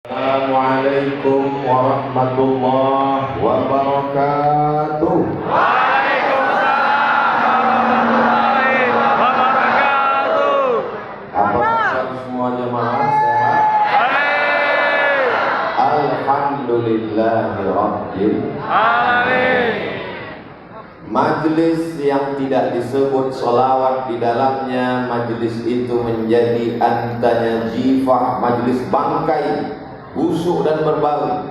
Assalamualaikum warahmatullahi wabarakatuh. Waalaikumsalam warahmatullahi wabarakatuh. Apa kabar semua jemaah sehat? Amin. Alhamdulillahirabbil Amin. Majelis yang tidak disebut sholawat di dalamnya, majelis itu menjadi antanya jifah, majelis bangkai, busuk dan berbau.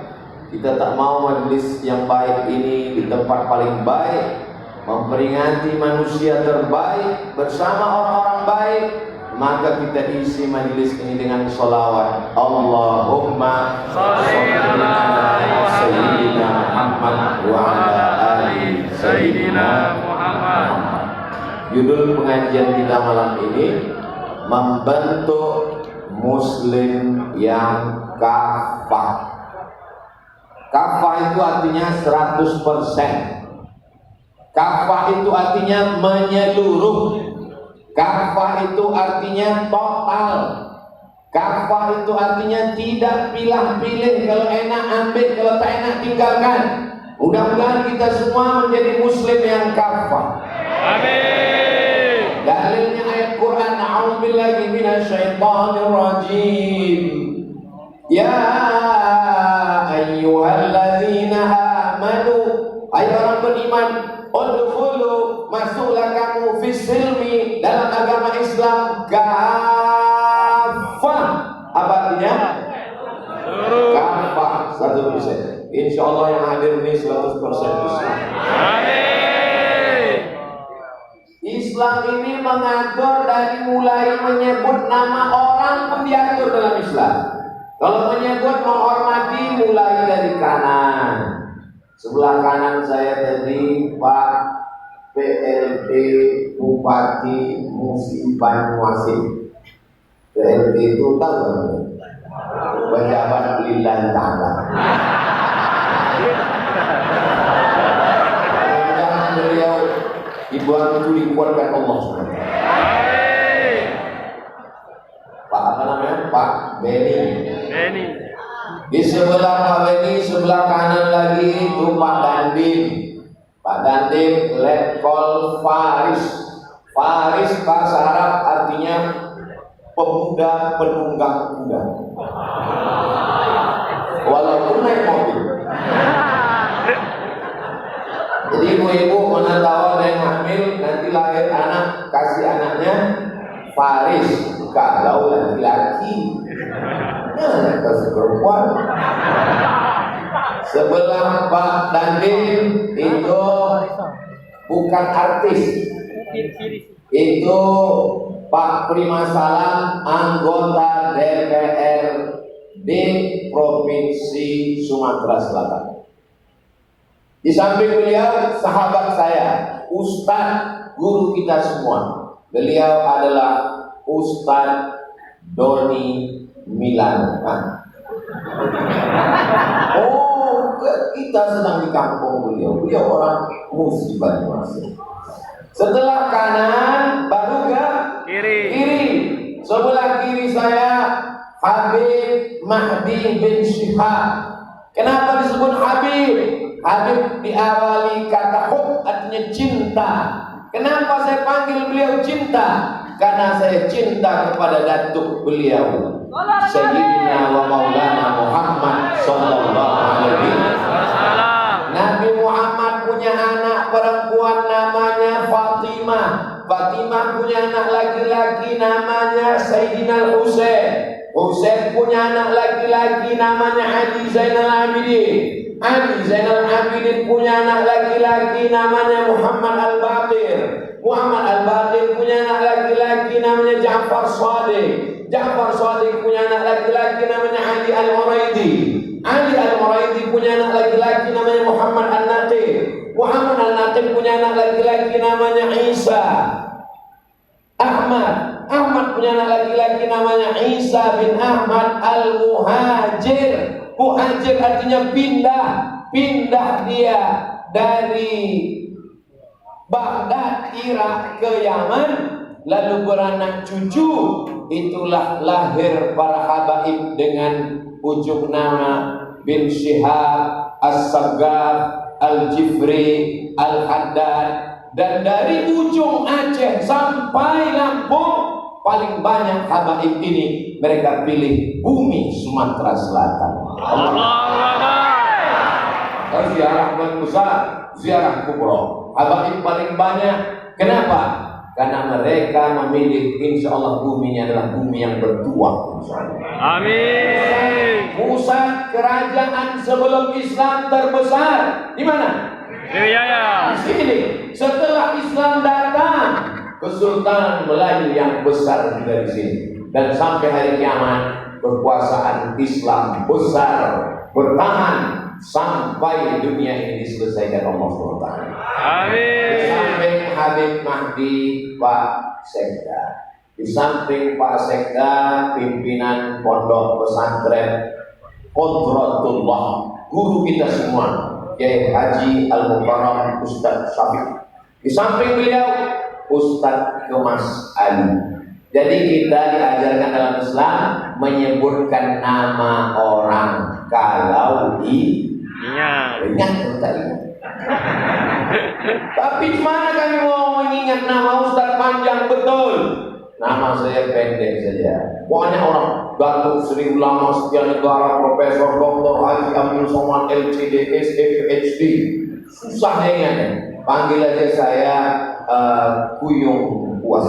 Kita tak mau majelis yang baik ini di tempat paling baik, memperingati manusia terbaik bersama orang-orang baik, maka kita isi majelis ini dengan sholawat. Allahumma sholli ala Sayyidina Muhammad wa ala ali Sayyidina Muhammad. Judul pengajian kita malam ini, membentuk muslim yang kafah. Kafah itu artinya 100%. Kafah itu artinya menyeluruh. Kafah itu artinya total. Kafah itu artinya tidak pilih-pilih, kalau enak ambil, kalau tak enak tinggalkan. Mudah-mudahan kita semua menjadi muslim yang kafah. Amin. Dalilnya ayat Quran, a'udzubillahi minasyaitonir rajim. Ya ayyuhalladzina amanu, hai orang beriman, udkhulu, masuklah kamu fis silmi, dalam agama Islam kafah. Apa artinya? Kafah 100%. Insyaallah yang hadir ini 100% Islam. Amin. Islam ini mengatur dari mulai menyebut nama orang pun diatur dalam Islam. Kalau menyebut menghormati mulai dari kanan. Sebelah kanan saya tadi Pak PLT Bupati Musi Banyuasin. PLT itu tahu kan? Pejabat lillahi ta'ala. Mudah-mudahan beliau dibuat itu dikuatkan Allah SWT. Pak apa namanya? Pak Beni. Di sebelah Pak Beni, sebelah kanan lagi itu Pak Dandim. Pak Dandim Letkol Faris. Faris bahasa Arab artinya pemuda penunggang kuda. Walaupun naik mobil. Jadi ibu-ibu mana tahu ada yang hamil, nanti lahir anak, kasih anaknya Faris. Kalau laki-laki, ya kasih perempuan. Sebelah Pak Dandim itu bukan artis, itu Pak Primasalam, anggota DPRD Provinsi Sumatera Selatan. Di samping beliau sahabat saya, Ustadz guru kita semua. Beliau adalah Ustadz Doni Milan. Oh, kita sedang di kampung beliau. Beliau orang Musi Banyuasin. Setelah kanan baru ke kiri. Sebelah kiri saya Habib Mahdi bin Syihab. Kenapa disebut Habib? Habib diawali kata hub, artinya cinta. Kenapa saya panggil beliau cinta? Karena saya cinta kepada datuk beliau, Sayyidina wa Maulana Muhammad sallallahu alaihi wasallam. Nabi Muhammad punya anak perempuan namanya Fatimah. Fatimah punya anak laki-laki namanya Sayyidina Husain. Husain punya anak laki-laki namanya Ali Zainal Abidin. Ali Zainal Abidin punya anak laki-laki namanya Muhammad Al-Baqir. Muhammad Al-Baqir punya anak laki-laki namanya Ja'far Shadiq. Ja'far Shadiq punya anak laki-laki namanya Ali Al-Muraidi. Ali Al-Muraidi punya anak laki-laki namanya Muhammad Al-Naqib. Muhammad Al-Naqib punya anak laki-laki namanya Isa. Ahmad punya anak laki-laki namanya Isa bin Ahmad Al-Muhajir. Muhajir artinya pindah. Pindah dia dari Baghdad, Irak ke Yaman, lalu beranak cucu. Itulah lahir para habaib dengan ujung nama bin Syihab, As-Saggaf, Al-Jifri, Al-Haddad, dan dari ujung Aceh sampai Lampung paling banyak habaib ini mereka pilih bumi Sumatera Selatan. Ziarah besar, ziarah kubro, habaib paling banyak. Kenapa? Karena mereka memilih, insya Allah buminya adalah bumi yang bertuah. Amin. Pusat kerajaan sebelum Islam terbesar di mana? Sriwijaya. Di sini. Setelah Islam datang, Kesultanan Melayu yang besar juga di sini. Dan sampai hari kiamat, kekuasaan Islam besar bertahan sampai dunia ini diselesaikan Allah SWT. Amin. Di samping Habib Mahdi, Pak Sekda. Di samping Pak Sekda, pimpinan pondok pesantren Qudratullah, guru kita semua, Kiai Haji Al-Mukarram Ustadz Syafiq. Di samping beliau, Ustadz Kemas Ali. Jadi kita diajarkan dalam Islam menyebutkan nama orang kalau ingat tak ingat. Tapi mana kami mau mengingat nama Ustadz panjang betul? Nama saya pendek saja. Banyak orang Datuk Sri Ulama Setia Negara Profesor Dr. Haji Abdul Somad LCD SFHD. Susah ingat. Panggil aja saya Kuyung Puas.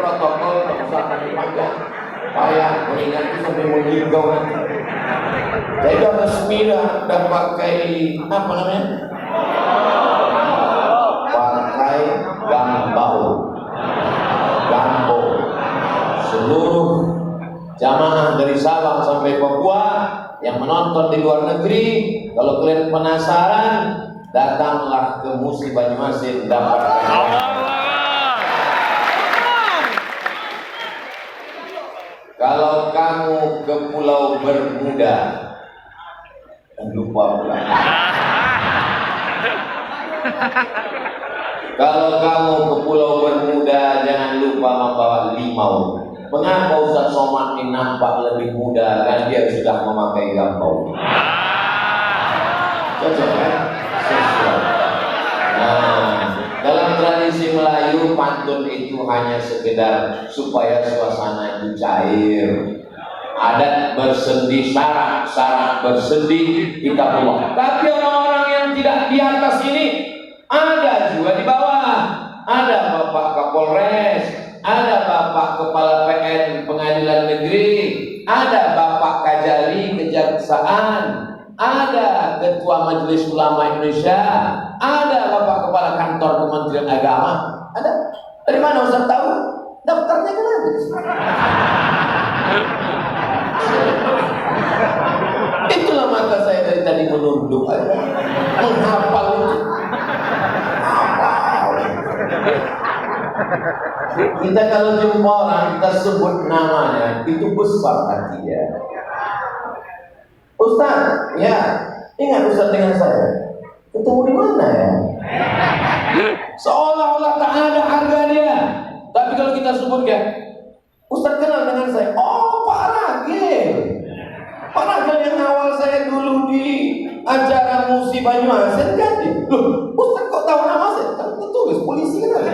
Protokol perusahaan panjang, payah mengingat itu sampai menghingau nanti. Saya sudah resmi dah pakai apa namanya? Pakai gambau, gambo. Seluruh jamaah dari Sabang sampai Papua yang menonton di luar negeri, kalau kalian penasaran, datanglah ke Musi Banyuasin dapatkan. Kalau kamu ke Pulau Bermuda, lupa pulang. Kalau kamu ke Pulau Bermuda, jangan lupa membawa limau. Mengapa Ustaz Somad ini nampak lebih muda? Kan dia sudah memakai gambau. Cocok kan? Sesuai. Nah, dalam tradisi Melayu, pantun itu hanya sekedar supaya suasana itu cair. Adat bersendi syarat, syarat bersendi kitabullah. Tapi orang-orang yang tidak di atas ini ada juga di bawah. Ada Bapak Kapolres, ada Bapak Kepala PN Pengadilan Negeri, ada Bapak Kajari Kejaksaan, ada Ketua Majelis Ulama Indonesia, ada Bapak Kepala Kantor Kementerian Agama. Ada. Dari mana Ustaz tahu? Daftarnya kan ada. Itulah maka saya dari tadi menunduk aja, menghafal itu. Kita kalau jumpa orang, kita sebut namanya, itu besar hati dia. Ustaz, ya, ingat Ustaz dengan saya. Ketemu di mana ya? Seolah-olah tak ada harga dia. Tapi kalau kita sebutkan, Ustaz kenal dengan saya. Oh, Pak Ragil. Pak Ragil yang awal saya dulu di acara Musi Banyuasin kan? Loh, Ustaz kok tahu nama saya? Kan tertulis polisi kan ada.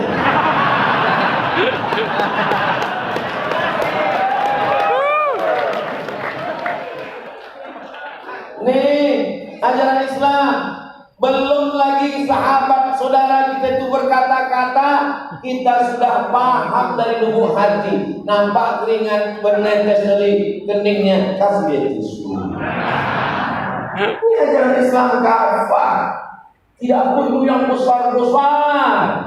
Nih, ajaran Islam. Belum lagi sahabat saudara kita itu berkata-kata, kita sudah paham dari lubuk hati. Nampak keringat bernetes dari keningnya, kasih dia tisu. Ini ajaran Islam kafah. Tidak perlu yang besar-besar.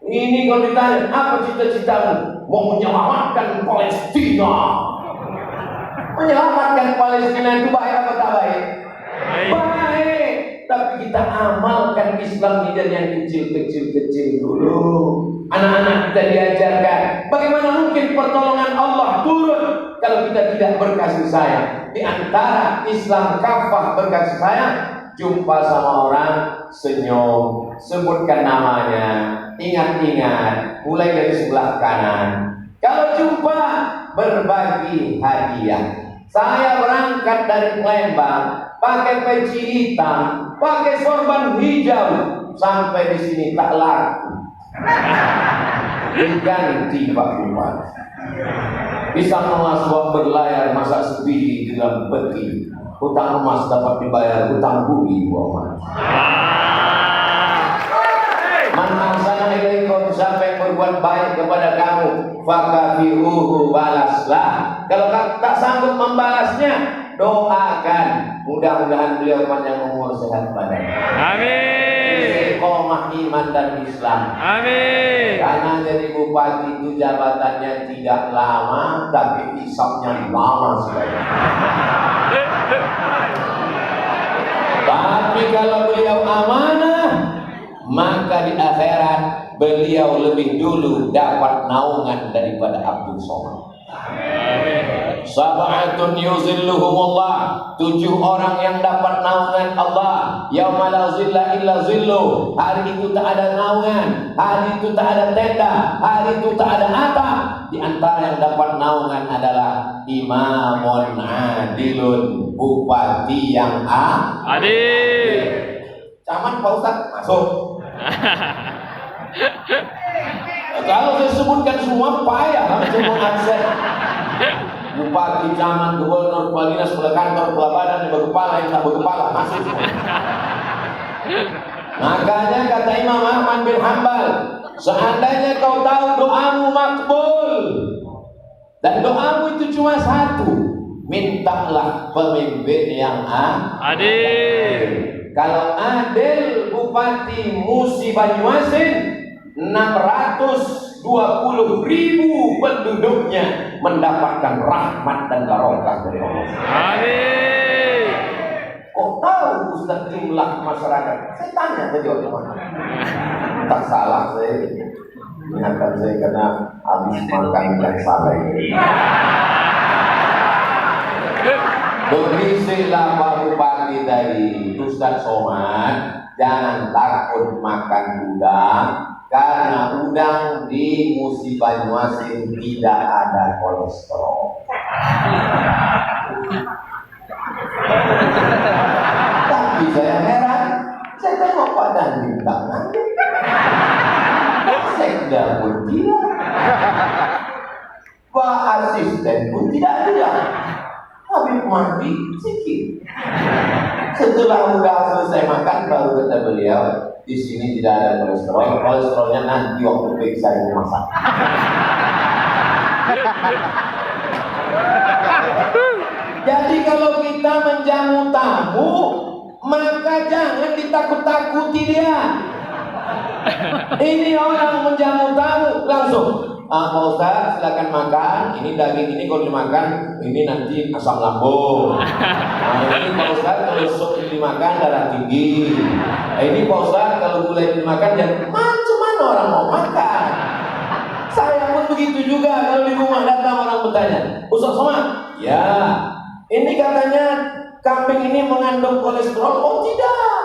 Ini kalau ditanya, apa cita-citamu? Mau menyelamatkan Palestina. Menyelamatkan Palestina itu baik apa tak baik? Baik. Tapi kita amalkan Islam ini dari yang kecil-kecil dulu. Anak-anak kita diajarkan bagaimana mungkin pertolongan Allah turun kalau kita tidak berkasih sayang. Di antara Islam kafah berkasih sayang, jumpa sama orang, senyum, sebutkan namanya, ingat-ingat, mulai dari sebelah kanan. Kalau jumpa, berbagi hadiah. Saya berangkat dari Palembang, pakai peci hitam, pakai sorban hijau, sampai di sini tak laku. Diganti Pak Bupati. Bisa emas buat berlayar, masa sebiji dalam peti. Hutang emas dapat dibayar, hutang bumi buat emas. Man ahsana ilaikum, siapa yang berbuat baik kepada kamu, fakafiruhu, balaslah. Kalau tak sanggup membalasnya, doakan, mudah-mudahan beliau panjang umur, sehat badan. Amin. Istiqomah iman dan Islam. Amin. Karena jadi bupati itu jabatannya tidak lama, tapi hisabnya lama sekali. Tapi kalau beliau amanah, maka di akhirat beliau lebih dulu dapat naungan daripada Abdul Somad. Sab'atun yuzilluhumullah, 7 orang yang dapat naungan Allah. Yauma la zilla illa zilluh. Hari itu tak ada naungan, hari itu tak ada tenda, hari itu tak ada atap. Di antara yang dapat naungan adalah imamun adilun, bupati yang adil. Camat Pak Ustaz masuk. Kalau saya sebutkan semua payah semua akses. Bupati, camat, gubernur, kepala dinas, kepala kantor, kepala badan, yang berkepala, yang tak berkepala, masuk semua. Makanya kata Imam Ahmad bin Hanbal, seandainya kau tahu doamu makbul dan doamu itu cuma satu, mintalah pemimpin yang adil. Kalau adil, Bupati Musi Banyuasin 620.000 penduduknya mendapatkan rahmat dan barokah dari Allah. Amin. Kok tahu Ustaz jumlah masyarakat? Saya tanya tadi orang mana? Tak salah saya. Ingatkan saya karena habis makan ikan salah ini. Berisilah Pak Bupati tadi, Ustaz Somad, jangan takut makan udang. Karena udang di Musi Banyuasin tidak ada kolesterol. Tapi saya heran, saya tengok Pak Dandim tak ngandung, Sekda pun tidak, Pak Asisten pun tidak ada. Habib mandi sikit. Setelah udah selesai makan, baru kata beliau, di sini tidak ada kolesterol. Kolesterolnya nanti waktu periksa di rumah sakit. Jadi kalau kita menjamu tamu, maka jangan ditakut-takuti dia. Ini orang menjamu tamu langsung. Pak Ustaz silakan makan. Ini daging ini kalau dimakan ini nanti asam lambung. Ini Pak Ustaz kalau sup ini dimakan darah tinggi. Ini Pak Ustaz kalau gulai dimakan jangan. Macam mana orang mau makan? Saya pun begitu juga kalau di rumah datang orang bertanya, Ustaz Somad, ya ini katanya kambing ini mengandung kolesterol. Oh tidak.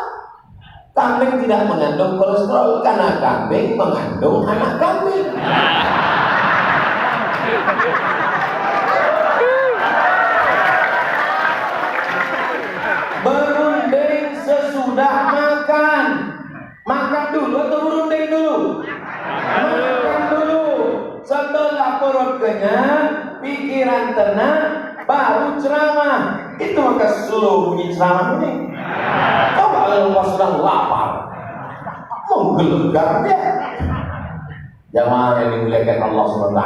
Kambing tidak mengandung kolesterol karena kambing mengandung anak kambing. Berunding sesudah makan. Makan dulu atau berunding dulu? Makan dulu. Setelah perut kenyang, pikiran tenang, baru ceramah. Itu maka slow bunyi ceramah ini. Coba kalau sedang lapar, menggelegar dia. Jamaah yang dimuliakan Allah SWT,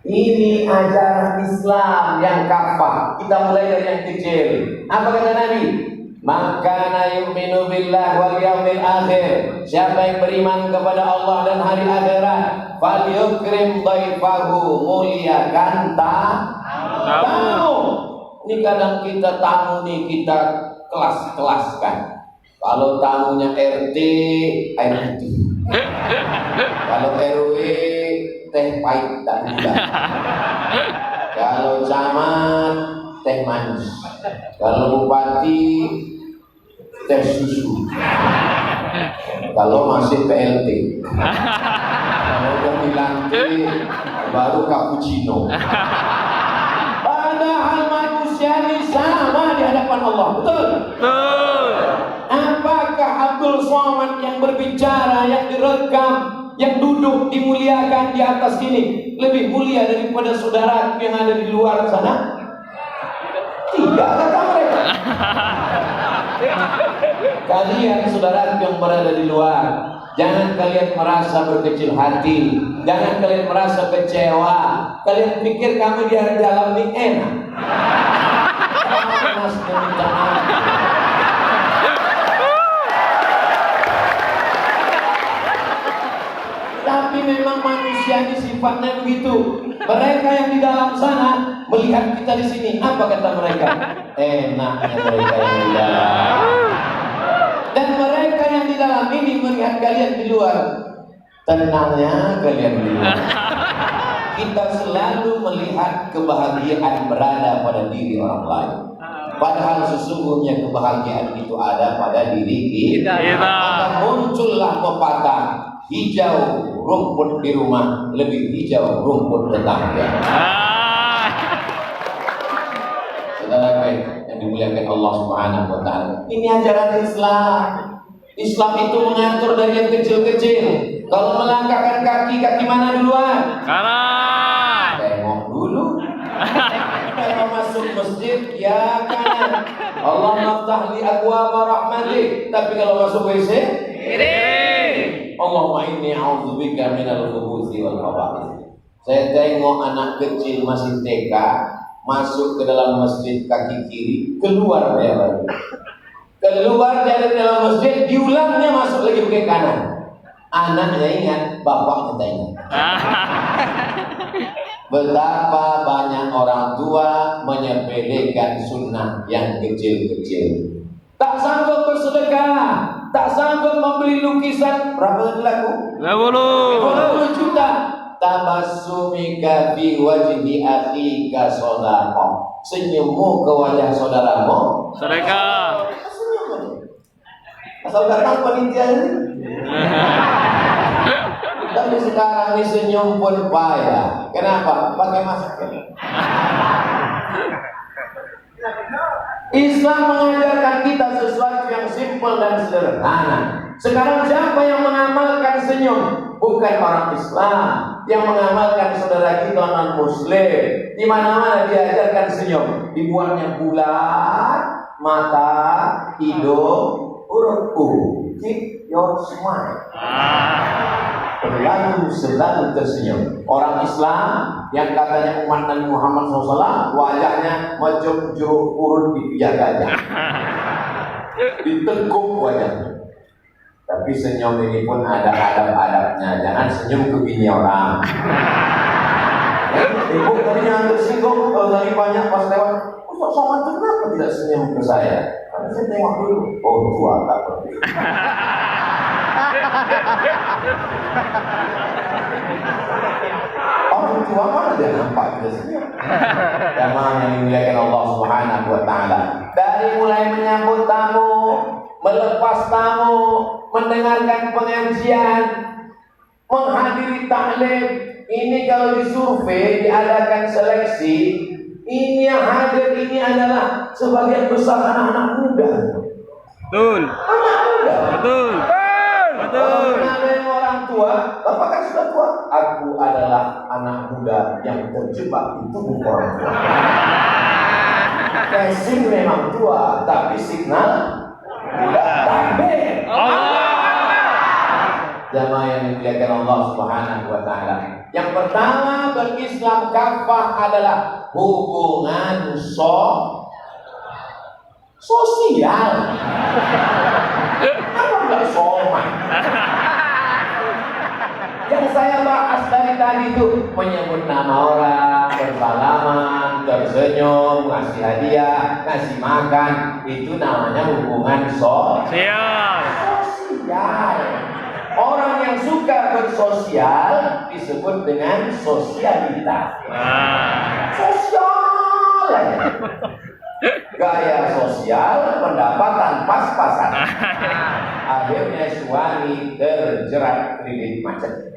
ini ajaran Islam yang kafah. Kita mulai dari yang kecil. Apa kata Nabi? Maka yu'minu billah wal yawmil akhir. Siapa yang beriman kepada Allah dan hari akhirat, falyukrim dhaifahu, muliakan tamu. Ini kadang kita tamu nih kita kelas-kelaskan. Kalau tamunya RT, air putih. Kalau RW, teh pahit dan gula. Kalau camat, teh manis. Kalau bupati, teh susu. Kalau masih PLT. Kalau udah dilantik baru cappuccino. Padahal manusia ini sama di hadapan Allah, betul? Betul. Apakah Abdul Somad yang berbicara, yang direkam, yang duduk dimuliakan di atas sini lebih mulia daripada saudara yang ada di luar sana? Tidak, kata mereka. Kalian saudara yang berada di luar, jangan kalian merasa berkecil hati, jangan kalian merasa kecewa. Kalian pikir kami di dalam ini enak? Panas demi tanah. Tapi memang manusia ini sifatnya begitu. Mereka yang di dalam sana melihat kita di sini, apa kata mereka? Enaknya mereka yang di dalam. Dan mereka yang di dalam ini melihat kalian di luar, tenangnya kalian di luar. Kita selalu melihat kebahagiaan berada pada diri orang lain. Padahal sesungguhnya kebahagiaan itu ada pada diri kita. Maka muncullah pepatah, hijau rumput di rumah lebih hijau rumput tetangga. Saudara yang dimuliakan Allah Subhanahu wa taala. Ini ajaran Islam. Islam itu mengatur dari yang kecil-kecil. Kalau melangkahkan kaki mana duluan? Kanan. Tengok dulu. Kalau masuk masjid ya kanan. Allah maftah li abwaaba rahmatih. Tapi kalau masuk WC Kiri. Allahumma inni a'udzubika minal khubuthi wal khaba'ith. Saya tengok anak kecil masih TK masuk ke dalam masjid kaki kiri, keluar dia lagi. Keluar dari dalam masjid, diulangnya masuk lagi ke kanan. Anaknya ingat, bapaknya tak ingat. Betapa banyak orang tua menyepelekan sunnah yang kecil-kecil. Tak sanggup bersedekah, tak sanggup membeli lukisan. Berapa laku? 50 juta. Tabassumika fi wajhi akhika shadaqah. Senyummu ke wajah saudaramu Sedekah. Asal datang panitia ini. Tapi sekarang ini senyum pun payah. Kenapa? Pakai masker. Islam mengajarkan kita sesuatu yang simpel dan sederhana. Sekarang siapa yang mengamalkan senyum? Bukan orang Islam. Yang mengamalkan saudara kita non Muslim. Di mana-mana diajarkan senyum. Dibuatnya bulat, mata, hidung, huruf U. Keep your smile. Selalu tersenyum. Orang Islam yang katanya umat Nabi Muhammad SAW, wajahnya macam jeruk purut di pijak gajah, ditekuk wajahnya. Tapi senyum ini pun ada adab-adabnya. Jangan senyum ke bini orang. Ibu tadi jangan tersinggung. Kalau tadi banyak pas lewat, Ustaz Somad kenapa tidak senyum ke saya? Karena saya tengok dulu. Oh tua tak pergi. Orang tua mana dia nampak kita senyum? Jamaah yang dimuliakan Allah Subhanahu wa taala. Dari mulai menyambut tamu, melepas tamu, mendengarkan pengajian, menghadiri taklim. Ini kalau disurvei, diadakan seleksi, ini yang hadir ini adalah sebagian besar anak-anak muda. Betul. Anak muda. Betul. Betul. Ada yang orang tua, bapak kan sudah tua. Aku adalah anak muda yang terjebak di tubuh orang tua. Casing memang tua, tapi signal muda. Takbir. Jamaah yang dimuliakan Allah Subhanahu wa taala. Yang pertama berislam kafah adalah hubungan sosial. Apa enggak soman? Yang saya bahas dari tadi itu menyebut nama orang, bersalaman, tersenyum, ngasih hadiah, ngasih makan, itu namanya hubungan sosial. Orang yang suka bersosial disebut dengan sosialitas. Sosial. gaya sosial, pendapatan pas-pasan. Akhirnya suami terjerat kredit macet.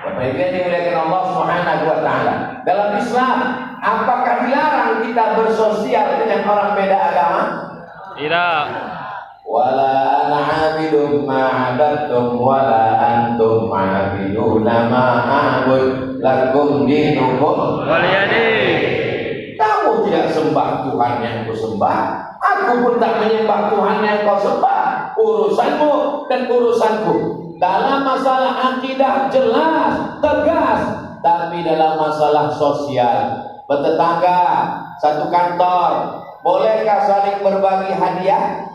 Bapak Ibu yang dimuliakan Allah Subhanahu wa taala. Dalam Islam, apakah dilarang kita bersosial dengan orang beda agama? Tidak. Wala ana 'abidun ma 'abadtum wala antum 'abiduna ma a'bud lakum dinukum Waliyadin. Kamu tidak sembah Tuhan yang kau sembah, aku pun tak menyembah Tuhan yang kau sembah. Urusanmu dan urusanku. Dalam masalah akidah jelas, tegas, tapi dalam masalah sosial, bertetangga, satu kantor, bolehkah saling berbagi hadiah?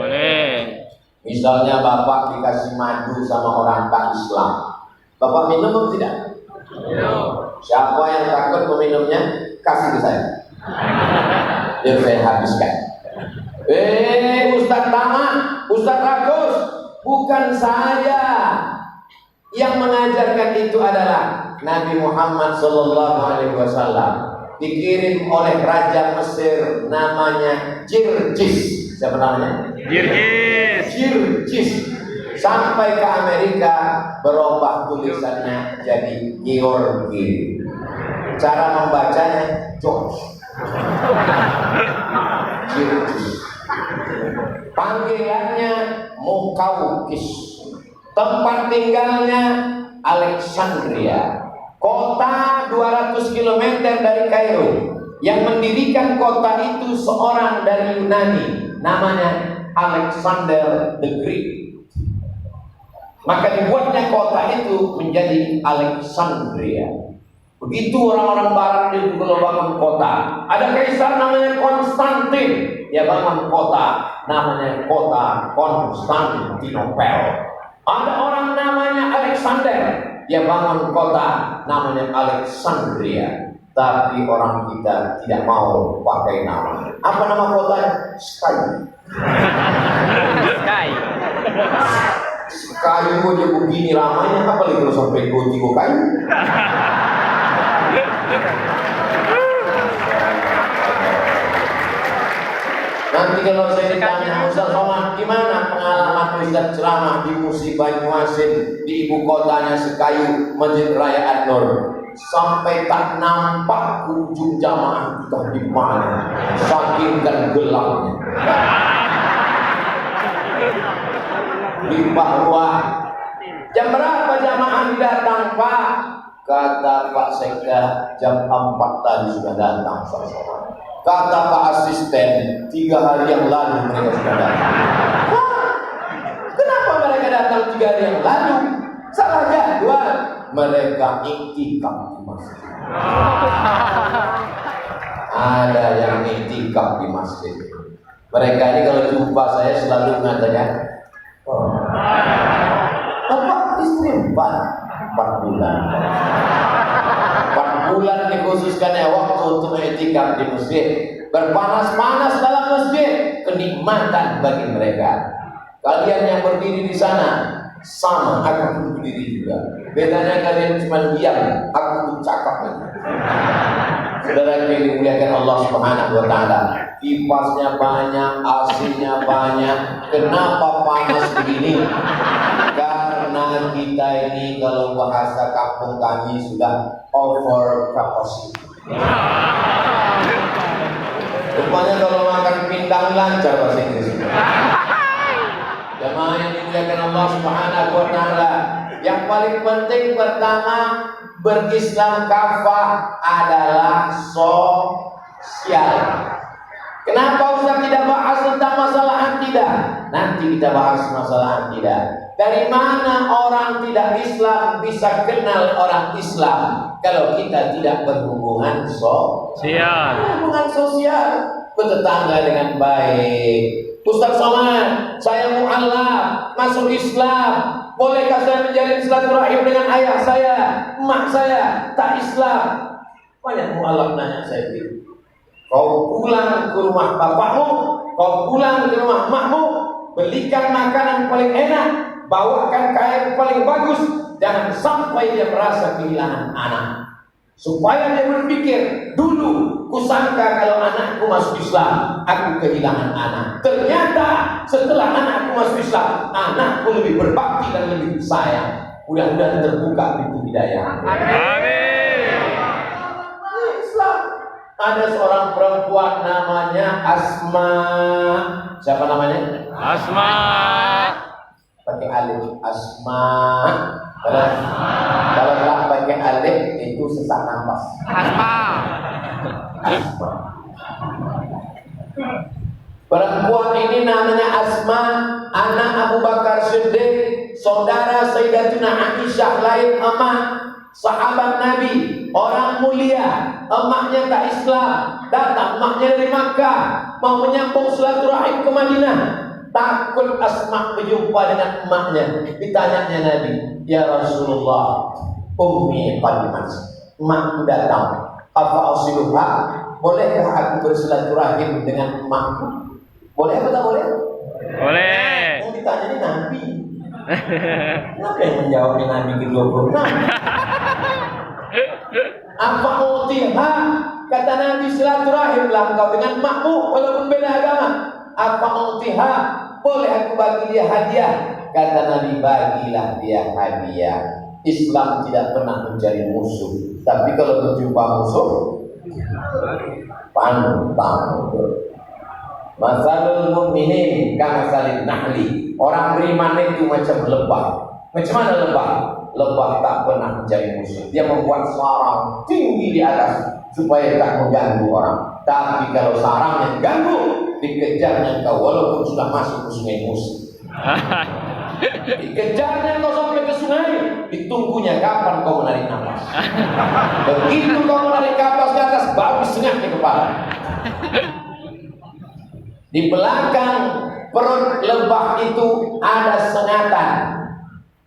Boleh. Misalnya bapak dikasih madu sama orang tak Islam, bapak minum atau tidak? Siapa yang takut meminumnya, kasih ke saya, biar saya habiskan. Ustaz Tama, Ustaz Ragus, bukan saya yang mengajarkan itu, adalah Nabi Muhammad SAW. Dikirim oleh Raja Mesir namanya Jirjis. Siapa namanya? Jirjis. Sampai ke Amerika, berubah tulisannya jadi Georgi. Cara membacanya George. Jirjis. Panggilannya Mukaukis. Tempat tinggalnya Alexandria. Kota 200 km dari Kairo. Yang mendirikan kota itu seorang dari Yunani, namanya Alexander the Great. Maka dibuatnya kota itu menjadi Alexandria. Begitu orang-orang barat itu kalau bangun kota, ada kaisar namanya Konstantin, dia bangun kota namanya kota Konstantinopel. Ada orang namanya Alexander, dia bangun kota namanya Alexandria. Tapi orang kita tidak mau pakai nama. Apa nama kotanya? Sky. Kayu aja begini ramanya, apalagi kalau sampai tiga kayu. Nanti kalau saya ditanya, Ustaz Somad, gimana pengalaman Ustaz ceramah di Musibah Banyuasin, di ibu kotanya Sekayu, Masjid Raya An-Nur? Sampai tak nampak ujung jamaah kita di mana, saking dan gelapnya. Di bawah jam berapa jamaah datang, Pak? Kata Pak Sekda, jam 4 tadi sudah datang. Kata Pak Asisten, 3 hari yang lalu mereka sudah datang. Kenapa mereka datang 3 hari yang lalu? Salah jadwal. Mereka iktikaf di masjid. Ada yang iktikaf di masjid. Mereka ini kalau jumpa saya selalu mengatakan, Bapak istri 4 bulan. 4 bulan dikhususkan waktu untuk iktikaf di masjid. Berpanas-panas dalam masjid, kenikmatan bagi mereka. Kalian yang berdiri di sana, sama, aku berdiri juga. Bedanya kalian cuma diam, aku bercakap lagi. Saudara yang dimuliakan Allah Subhanahu wa taala, kipasnya banyak, AC-nya banyak. Kenapa panas begini? Karena kita ini kalau bahasa kampung kami sudah over capacity. Rupanya kalau makan pindang lancar bahasa Inggris. Jemaah yang dimuliakan Allah Subhanahu wa taala, yang paling penting pertama berislam kafah adalah sosial. Kenapa Ustaz tidak bahas tentang masalah akidah? Nanti kita bahas masalah akidah. Dari mana orang tidak Islam bisa kenal orang Islam kalau kita tidak berhubungan sosial? Hubungan sosial, bertetangga dengan baik. Ustaz Somad, saya mu'alaf, masuk Islam. Bolehkah saya menjalin silaturahim dengan ayah saya, emak saya, tak Islam? Banyak mu'alaf nanya saya gitu. Kau pulang ke rumah bapakmu, kau pulang ke rumah emakmu, belikan makanan paling enak, bawakan kain paling bagus. Jangan sampai dia merasa kehilangan anak. Supaya dia berpikir, dulu kusangka kalau anakku masuk Islam, aku kehilangan anak. Ternyata setelah anakku masuk Islam, anakku lebih berbakti dan lebih sayang. Mudah-mudahan terbuka pintu hidayah. Amin. Islam. Ada seorang perempuan namanya Asma. Siapa namanya? Asma. Pakai alif, Asma. Kalau nggak pakai alif itu sesak nafas. Asma. Asma. Perempuan ini namanya Asma, anak Abu Bakar Siddiq, saudara Sayyidatuna Aisyah, lain emak, sahabat Nabi, orang mulia. Emaknya tak Islam, datang emaknya dari Makkah, mau menyambung silaturahim ke Madinah. Takut Asma berjumpa dengan emaknya. Ditanyanya Nabi, ya Rasulullah, ummi qadimat, emakku datang, apa asiluha? Bolehkah aku bersilaturahim dengan emakku? Boleh atau tak boleh? Boleh. Yang ditanya ini Nabi. Kenapa yang menjawabnya Nabi ke-26? Apa utiha? Kata Nabi, silaturahimlah engkau dengan emakmu walaupun beda agama. Apa utiha? Boleh aku bagi dia hadiah? Kata Nabi, bagilah dia hadiah. Islam tidak pernah mencari musuh, tapi kalau berjumpa musuh, pantang. Masalul mu'minin kamasalin nahli. Orang beriman itu macam lebah. Macam mana lebah? Lebah tak pernah mencari musuh. Dia membuat sarang tinggi di atas supaya tak mengganggu orang. Tapi kalau sarangnya ganggu, dikejarnya kau walaupun sudah masuk ke sungai musuh. Dikejarnya kau sampai ke sungai, ditunggunya kapan kau menarik nafas. Begitu kau menarik nafas ke atas, baru sengatnya kepala. Di belakang perut lebah itu ada sengatan.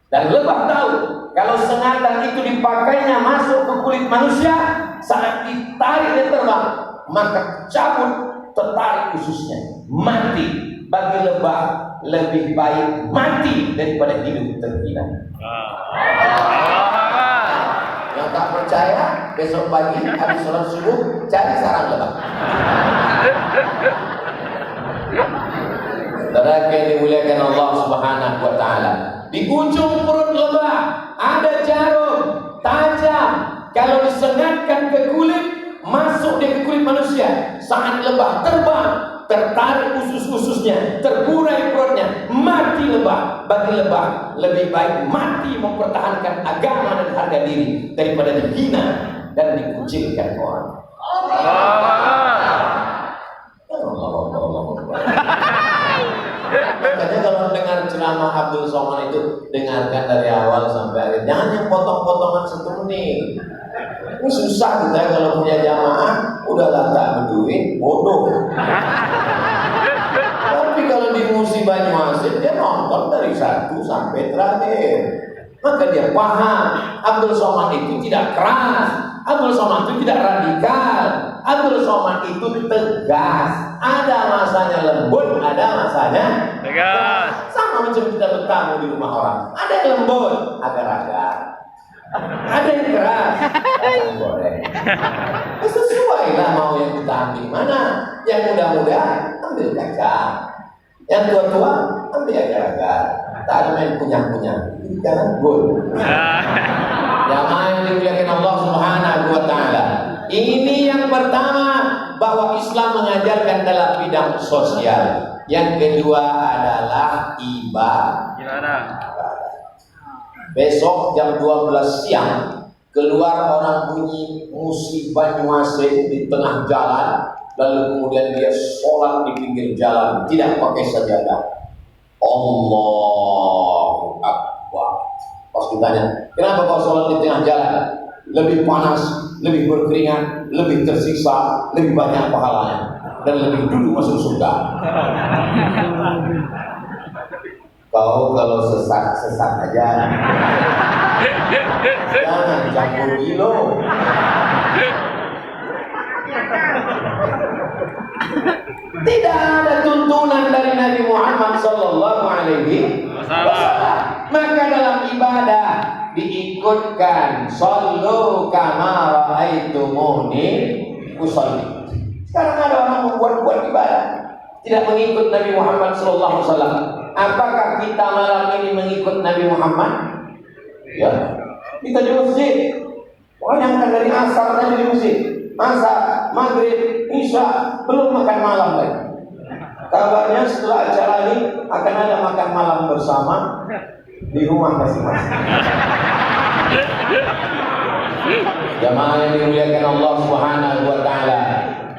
Dan lebah tahu kalau sengatan itu dipakainya masuk ke kulit manusia, saat ditarik dia terbang, maka cabut tertarik ususnya, mati. Bagi lebah lebih baik mati daripada hidup terhina. Yang tak percaya, besok pagi habis sholat subuh cari sarang lebah. Saudara yang dimuliakan Allah Subhanahu wa taala, di ujung perut lebah ada jarum tajam. Kalau disengatkan ke kulit, masuk dia ke kulit manusia. Saat lebah terbang, tertarik usus-ususnya, terburai perutnya, mati lebah. Bagi lebah lebih baik mati mempertahankan agama dan harga diri daripada dihina dan dikucilkan orang. Makanya kalau dengar ceramah Abdul Somad itu, dengarkan dari awal sampai akhir. Jangan yang potong-potongan 1 menit. Ini susah kita kalau punya jamaah, udahlah tak berduit, bodoh. Tapi kalau di Musi Banyuasin, dia nonton dari 1 sampai terakhir. Maka dia paham, Abdul Somad itu tidak keras, Abdul Somad itu tidak radikal, Abdul Somad itu tegas. Ada masanya lembut, ada masanya tegas. Sama macam kita bertamu di rumah orang. Ada yang lembut, agar-agar. Ada yang keras, kacang goreng. Sesuai lah mau yang kita ambil mana. Yang muda-muda ambil kacang, yang tua-tua ambil agar-agar. Tak ada main punya-punya. Jangan gol. Yang main dimuliakan Allah Subhanahu wa taala. Ini yang pertama, bahwa Islam mengajarkan dalam bidang sosial. Yang kedua adalah ibadah. Besok jam 12 siang keluar orang bunyi Musi Banyuasin di tengah jalan, lalu kemudian dia sholat di pinggir jalan, tidak pakai sajadah. Allahu Akbar. Pas ditanya, kenapa kau sholat di tengah jalan? Lebih panas, lebih berkeringat, lebih tersiksa, lebih banyak pahalanya, dan lebih dulu masuk surga. Kau kalau sesat aja, jangan campur kilo. Tidak ada tuntunan dari Nabi Muhammad sallallahu alaihi wasallam. Maka dalam ibadah diikutkan. Sallu kama ra'aitumuni usolli. Sekarang ada orang membuat-buat ibadah, tidak mengikut Nabi Muhammad SAW. Apakah kita malam ini mengikut Nabi Muhammad? Ya, kita di masjid. Orang yang dari asar tadi di masjid, asar, maghrib, isya, belum makan malam lagi. Kabarnya setelah acara ini akan ada makan malam bersama di rumah masing-masing. Jamaah yang dimuliakan Allah Subhanahu wa taala,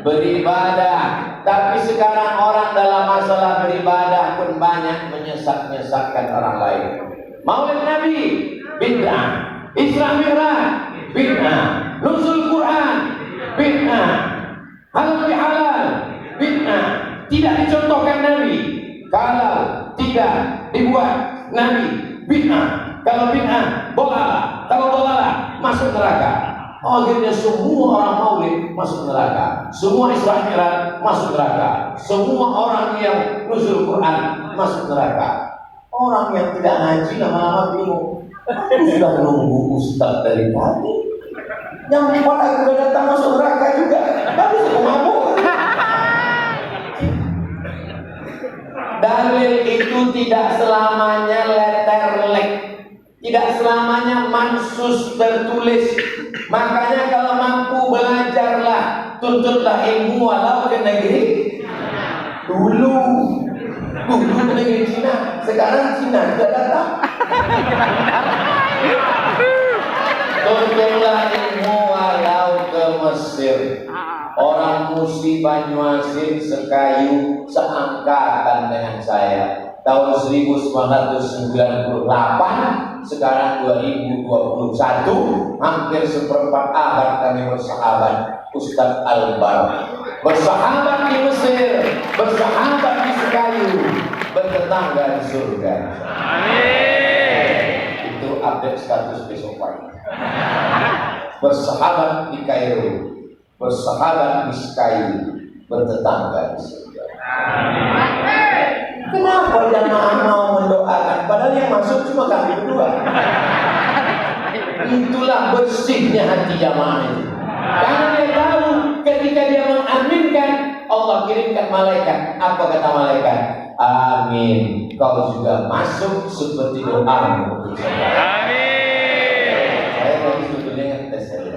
beribadah, tapi sekarang orang dalam masalah beribadah pun banyak menyesat-nyesatkan orang lain. Maulid Nabi bid'ah, Isra Mi'raj bid'ah, nuzul Quran bid'ah, halal bihalal bid'ah, tidak dicontohkan Nabi. Kalau tidak dibuat Nabi bid'ah. Kalau bid'ah dolalah, kalau dolalah masuk neraka. Akhirnya semua orang maulid masuk neraka, semua Isra Mi'raj masuk neraka, semua orang yang nuzul Quran masuk neraka. Orang yang tidak ngaji lama-lama bingung. Aku sudah nunggu ustaz dari tadi, yang membuat aku sudah datang masuk neraka juga. Baru saya mabuk. Dalil itu tidak selamanya letterlek, tidak selamanya mansus tertulis. Makanya kalau mampu belajarlah, tuntutlah ilmu walau ke negeri dulu ke negeri Cina. Sekarang Cina sudah datang. Tuntutlah ilmu walau ke Mesir. Orang Musi Banyuasin sekayu seangkatan dengan saya. Tahun 1998, sekarang 2021, hampir seperempat abad kami bersahabat. Ustaz Albar bersahabat di Mesir, bersahabat di sekayu, bertetangga di surga. Amin. Itu update status besok pagi. Bersahabat di Kairo, bersahabat di sekayu, bertetangga di surga. Kenapa jamaah mau mendoakan? Padahal yang masuk cuma kami berdua. Itulah bersihnya hati jamaah itu. Karena dia tahu ketika dia mengaminkan, Allah kirimkan malaikat. Apa kata malaikat? Amin. Kau juga masuk seperti doamu untuk saya. Amin. Saya tadi sebetulnya ngetes saja.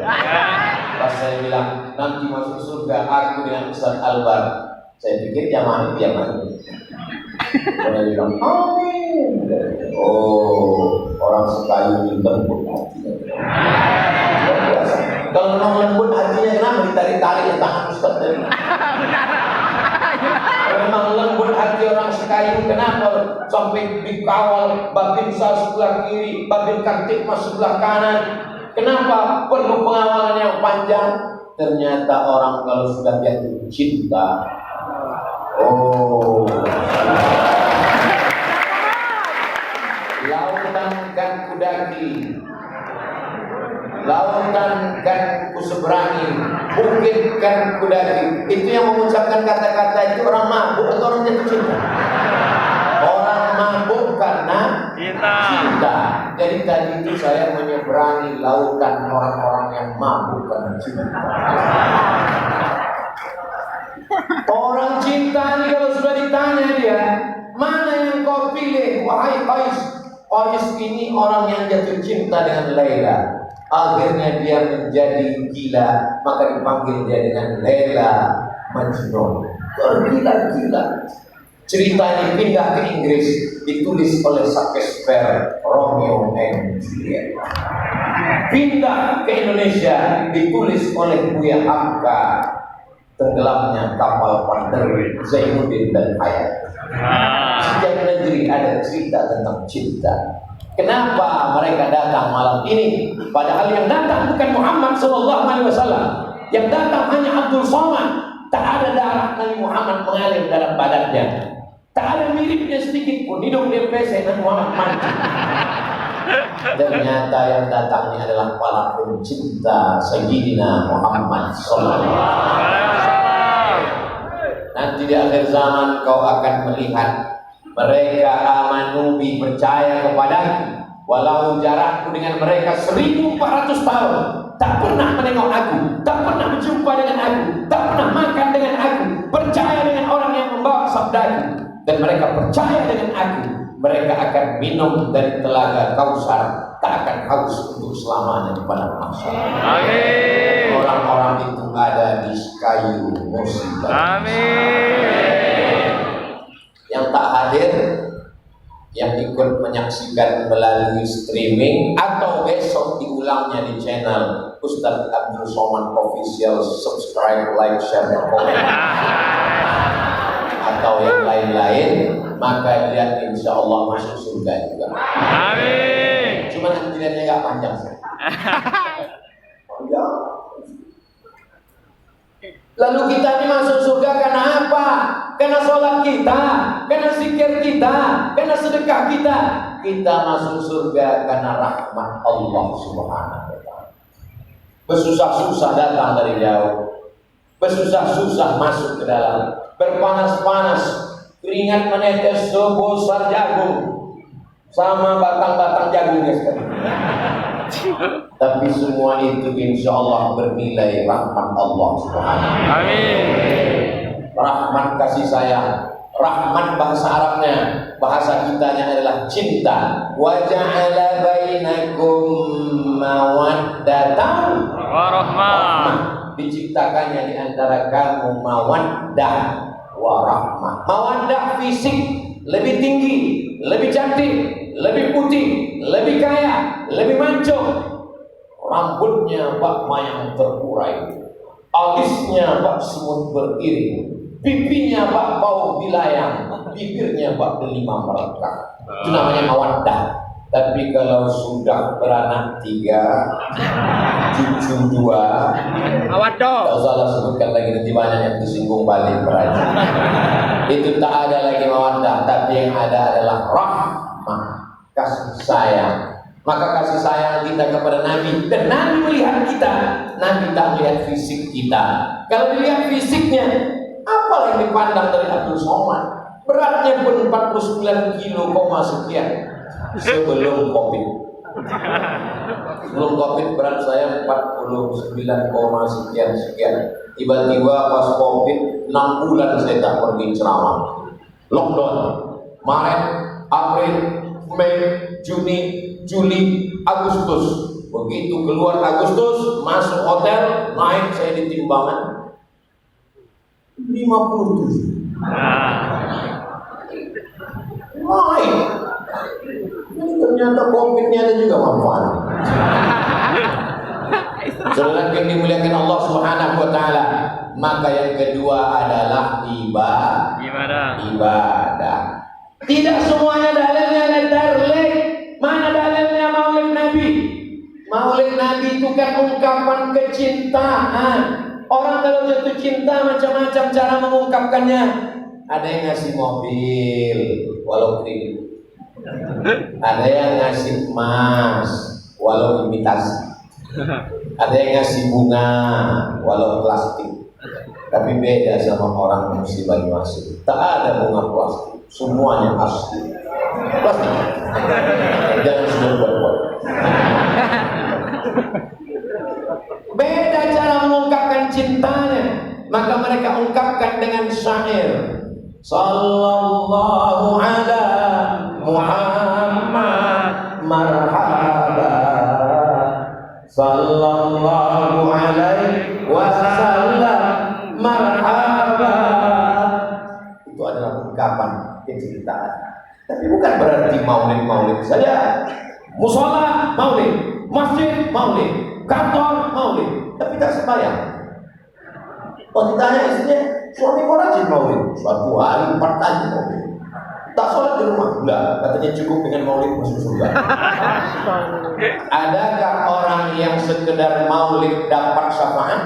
Pas saya bilang nanti masuk surga aku dengan Ustaz Albar, saya pikir jamaah itu Orang bilang amin. Oh, orang sekayu lembut hatinya. Kalau memang lembut hatinya, kenapa ditarik-tarik ya tangan Ustaz tadi? Kalau memang lembut hati orang sekayu, kenapa sampai dikawal Babinsa sebelah kiri, Babin Kamtipmas sebelah kanan? Kenapa perlu pengawalan yang panjang? Ternyata orang kalau sudah jatuh cinta, oh, lautan kan kudaki, lautan kan kuseberangi, bukit kan kudaki. Itu yang mengucapkan kata-kata itu orang mabuk atau orang jatuh cinta? Orang mabuk karena cinta. Jadi tadi itu saya menyeberangi lautan orang-orang yang mabuk karena cinta. Orang cinta ini kalau sudah ditanya dia, mana yang kau pilih? Wahai Qais. Qais ini orang yang jatuh cinta dengan Laila. Akhirnya dia menjadi gila, maka dipanggil dia dengan Laila Majnun. Tergila-gila. Cerita ini pindah ke Inggris, ditulis oleh Shakespeare, Romeo and Juliet. Pindah ke Indonesia, ditulis oleh Buya Hamka, Tenggelamnya Kapal Panter, Zainuddin dan Hayat. Setiap negeri ada cerita tentang cinta. Kenapa mereka datang malam ini? Padahal yang datang bukan Muhammad SAW. Yang datang hanya Abdul Somad. Tak ada darah Nabi Muhammad mengalir dalam badannya. Tak ada miripnya sedikit pun. Hidung dia pesek Nabi Muhammad mati. Ternyata yang datang ini adalah para pencinta Sayyidina Muhammad SAW. Nanti di akhir zaman kau akan melihat mereka amanu bi, percaya kepadaku, Walau jarakku dengan mereka 1400 tahun, tak pernah menengok aku, tak pernah berjumpa dengan aku, tak pernah makan dengan aku, percaya dengan orang yang membawa sabdaku, dan mereka percaya dengan aku, mereka akan minum dari telaga Kausar, tak akan haus untuk selamanya di padang mahsyar. Amin. Orang-orang itu ada di kayu musibah. Amin. Yang tak hadir, yang ikut menyaksikan melalui streaming atau besok diulangnya di channel Ustadz Abdul Somad Official, subscribe, like, share, dan komen, atau yang lain-lain, maka dia insya Allah masuk surga juga. Amin. Cuma antriannya nggak panjang. Panjang. Lalu kita ini masuk surga karena apa? Karena sholat kita, karena zikir kita, karena sedekah kita. Kita masuk surga karena rahmat Allah Subhanahu wa Ta'ala. Bersusah-susah datang dari jauh, bersusah-susah masuk ke dalam, berpanas-panas, keringat menetes sebesar jagung, sama batang-batang jagungnya sekali. Tapi semua itu insya Allah bernilai rahmat Allah Subhanahu. Amin. Rahmat kasih sayang, rahmat bahasa Arabnya, bahasa kitanya adalah cinta. Wa ja'ala bainakum mawaddatan Warahmah. Diciptakannya di antara kamu mawaddah warahmah. Mawaddah fisik lebih tinggi, lebih cantik, lebih putih, lebih kaya, lebih mancung. Rambutnya bak mayang terurai, alisnya bak semut beriring, pipinya bak bau bilayang, bibirnya bak delima merekah. Itu namanya mawaddah. Tapi kalau sudah beranak 3, cucu 2, Mawaddah. tak salah sebutkan lagi, nanti banyak yang tersinggung balik beraja. Itu tak ada lagi mawaddah, tapi yang ada adalah rahmah, kasih sayang. Maka kasih sayang kita kepada Nabi, dan Nabi melihat kita, Nabi tak melihat fisik kita. Kalau dilihat fisiknya, apa yang dipandang dari Abdul Somad? Beratnya pun 49 kilo, sekian. Sebelum Covid. Sebelum Covid berat saya 49, sekian. Tiba-tiba pas Covid 6 bulan saya tak pergi ceramah. Lockdown. Maret, April, Mei, Juni, Juli, Agustus. Begitu keluar Agustus, masuk hotel, naik saya di timbangan 57. Naik. Ini ternyata Covid-nya ada juga manfaat. Saudara yang dimuliakan Allah Subhanahu wa Ta'ala, maka yang kedua adalah ibadah. Tidak semuanya dalilnya letterlek. Mana dalilnya Maulid Nabi? Maulid Nabi itu kan ungkapan kecintaan. Orang kalau jatuh cinta macam-macam cara mengungkapkannya. Ada yang ngasih mobil walau kredit, ada yang ngasih emas walau imitasi, ada yang ngasih bunga walau plastik. Tapi beda sama orang muslim Banyuasin. Tak ada bunga plastik, semuanya asli. Plastik. Jangan sudah buat-buat. Beda cara mengungkapkan cintanya. Maka mereka ungkapkan dengan syair. Sallallahu ala Muhammad marhaba, sallallahu alaihi wasallam marhaba. Itu adalah ungkapan kecintaan. Tapi bukan berarti maulid saja. Musola maulid, masjid maulid, kantor maulid, tapi tak sembahyang. Kalau ditanya istrinya, suami kau rajin maulid? Suatu hari 4 kali maulid. Tak sholat di rumah? Enggak, katanya cukup dengan maulid masuk surga. Adakah orang yang sekedar maulid dapat syafaat?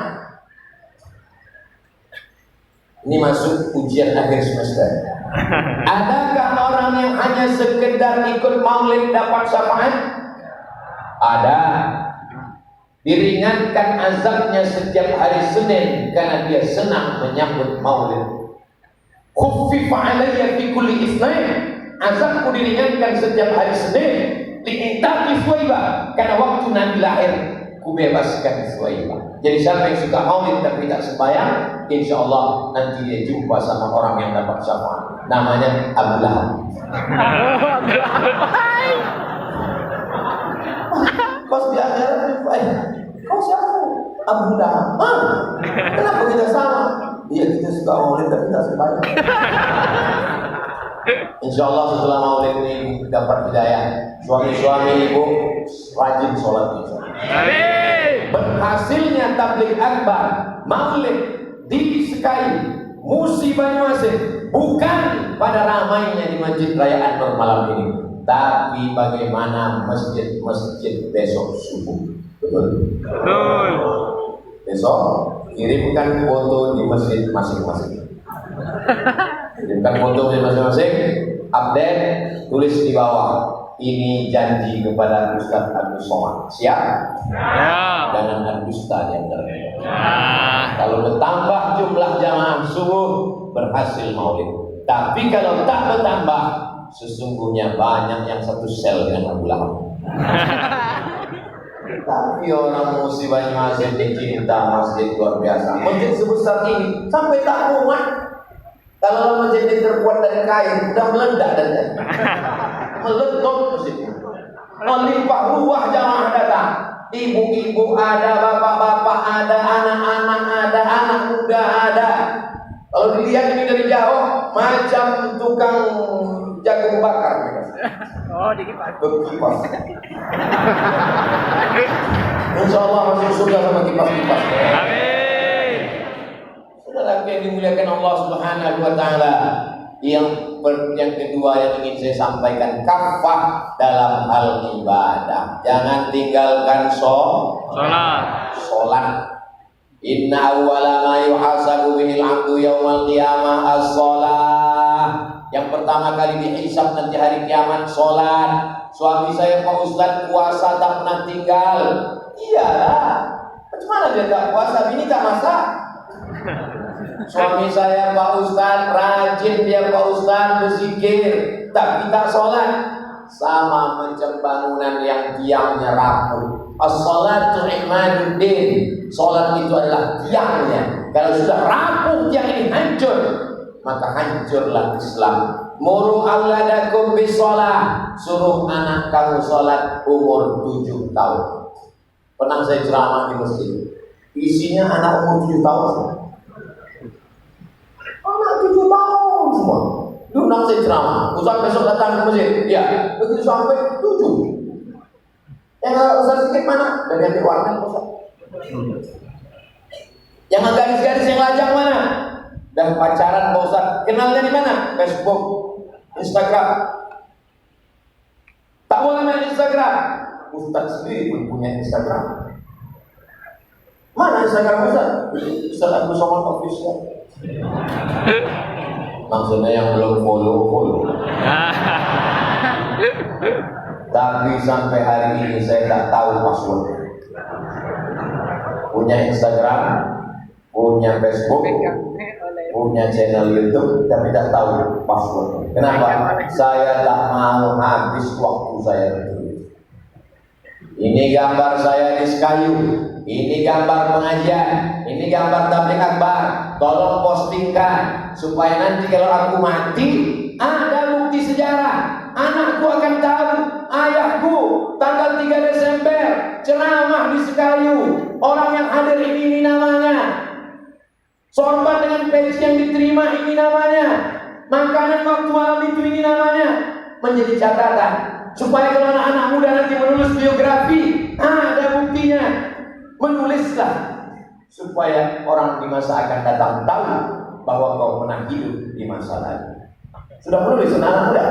Ini masuk ujian akhir semester. Adakah orang yang hanya sekedar ikut maulid dapat syafaat? Ada. Diringankan azabnya setiap hari Senin karena dia senang menyambut maulid. Khuffifa alayya fi kulli itsnain. Azabku diringankan setiap hari Senin li'itaqi Suwaibah, karena waktu Nabi lahir kubebaskan Suwaibah. Jadi siapa yang suka maulid tapi tak sembahyang, insya Allah nanti dia jumpa sama orang yang dapat syafaat. Namanya Abu Lahab. Pas di akhirat kau siapa? Abu Lahab. Kenapa kita sama? Iya, kita suka maulid tapi tak sembahyang. Insya Allah setelah maulid ini dapat hidayah. Suami-suami ibu rajin sholat insya Allah. Berhasilnya tabligh akbar maulid di Sekai Musi Banyuasin bukan pada ramainya di Masjid Raya Anwar malam ini, tapi bagaimana masjid-masjid besok subuh. Betul? Betul. Besok kirimkan foto di masjid masing-masing. Kirimkan foto di masing-masing, update, tulis di bawah. Ini janji kepada Ustaz Agus Somad. Siap? Ya. Jangan berdusta di antara kita. Ya. Kalau bertambah jumlah jamaah subuh, berhasil maulid. Tapi kalau tak bertambah, sesungguhnya banyak yang satu sel dengan Abu Lahab. Tapi orang Musi Banyuasin dicinta masjid luar biasa. Masjid sebesar ini sampai tak muat. Kalau masjid ini terbuat dari kain, udah meledak dan meletup masjid. Melimpah ruah jamaah datang. Ibu-ibu ada, bapak-bapak ada, anak-anak ada, anak muda ada. Kalau dilihat ini dari jauh, macam tukang jagung bakar. Oh, dikipas. Berkipas. Insya Allah masuk surga sama kipas-kipas. Amin. Saudara yang dimuliakan Allah Subhanahu wa taala, yang kedua yang ingin saya sampaikan, kafah dalam hal ibadah. Jangan tinggalkan sholat. Inna awwala ma yuhasabu bihil 'abdu yaumal qiyamah as-shalah. Yang pertama kali dihisab nanti hari kiamat sholat. Suami saya Pak Ustaz puasa tak pernah tinggal. Iyalah, bagaimana dia tak puasa? Bini tak masak. Suami saya Pak Ustaz rajin dia Pak Ustaz berzikir, tapi tak sholat. Sama macam bangunan yang tiangnya rapuh. As-sholatu imaduddin. Sholat itu adalah tiangnya. Kalau sudah rapuh tiang ini hancur, maka hancurlah Islam. Muru auladakum bisolah. Suruh anak kamu sholat umur 7 tahun. Pernah saya ceramah di masjid, isinya anak umur 7 tahun. Anak 7 tahun semua. Diundang saya ceramah, Ustaz besok datang ke masjid. Ya, begitu sampai 7. Yang Ustaz sedikit mana? Dari hati warna Ustaz. Yang gadis-gadis yang lajang mana? Dan pacaran Pak Ustaz. Kenalnya di mana? Facebook, Instagram. Tak boleh main Instagram. Ustaz sendiri pun punya Instagram. Mana Instagram Ustaz? Ustaz Agus Somad Official. Maksudnya yang belum follow. Tapi sampai hari ini saya tak tahu password. Punya Instagram, punya Facebook, punya channel YouTube, tapi tak tahu password. Kenapa? Saya tak mau habis waktu saya itu. Ini gambar saya di Sekayu, ini gambar pengajian, ini gambar tabligh akbar. Tolong postingkan supaya nanti kalau aku mati ada bukti sejarah. Anakku akan tahu ayahku tanggal 3 Desember ceramah di Sekayu. Orang yang hadir ini namanya. Sorban dengan peci yang diterima ini namanya. Makanan waktu malam itu ini namanya. Menjadi catatan supaya kalau anak-anak muda nanti menulis biografi, ada buktinya. Menulislah supaya orang di masa akan datang tahu bahwa kau pernah hidup di masa lalu. Sudah menulis anak muda?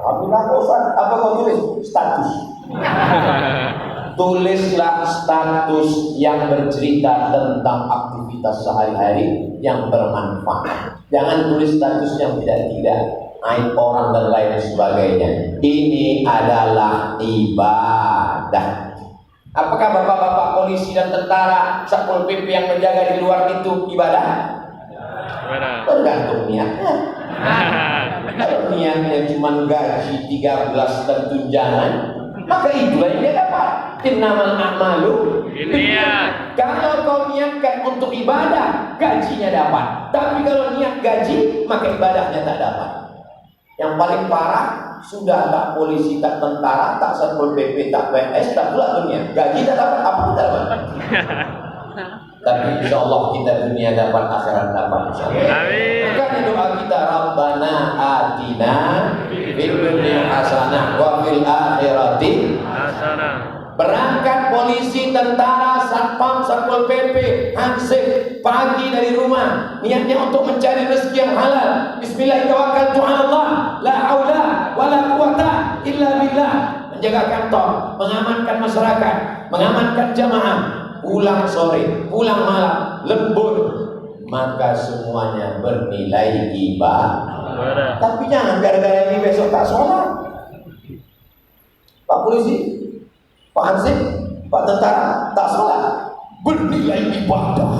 Alhamdulillah Pak Ustaz. Apa kau tulis? Status. Tulislah status yang bercerita tentang aktivitas sehari-hari yang bermanfaat. Jangan tulis status yang tidak-tidak, aib orang dan lain sebagainya. Ini adalah ibadah. Apakah bapak-bapak polisi dan tentara, Satpol PP yang menjaga di luar itu ibadah? Tergantung niatnya. Kalau niatnya cuma gaji 13 dan tunjangan, maka itulah yang dia dapat. Innamal a'malu Niat. Kalau kau niatkan untuk ibadah, gajinya dapat. Tapi kalau niat gaji, maka ibadahnya tak dapat. Yang paling parah, sudah tak polisi, tak tentara, tak satpol PP, tak PNS, tak pula dunia. Gaji tak dapat, apa tak dapat? Tapi insya Allah kita dunia dapat, akhirat dapat. Amin. Makanya doa kita, Rabbana atina fid dunya hasanah wa fil akhirati Hasanah. Berangkat polisi, tentara, satpam, satpol PP, hansip pagi dari rumah, niatnya untuk mencari rezeki yang halal. Bismillahirrahmanirrahim. La haula wala quwata illa billah. Menjaga kantor, mengamankan masyarakat, mengamankan jamaah, pulang sore, pulang malam, lembur, maka semuanya bernilai ibadah. Tapi jangan gara-gara ini besok tak sholat. Pak polisi, Pak Hansip, Pak tentara tak sholat, bernilai ibadah.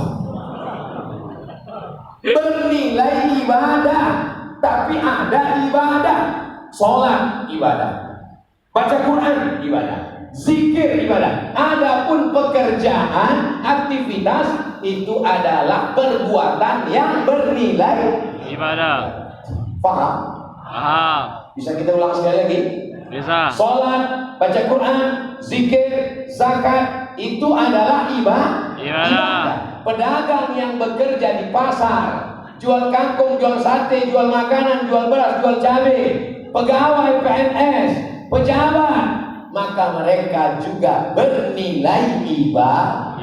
Bernilai ibadah, tapi ada ibadah. Sholat ibadah, baca Quran ibadah, zikir ibadah. Adapun pekerjaan, aktivitas itu adalah perbuatan yang bernilai Ibadah. Paham? Paham. Bisa kita ulang sekali lagi? Bisa. Sholat, baca Quran, zikir, zakat, itu adalah ibadah. Pedagang yang bekerja di pasar, jual kangkung, jual sate, jual makanan, jual beras, jual cabai, pegawai PNS, pejabat, maka mereka juga bernilai ibadah.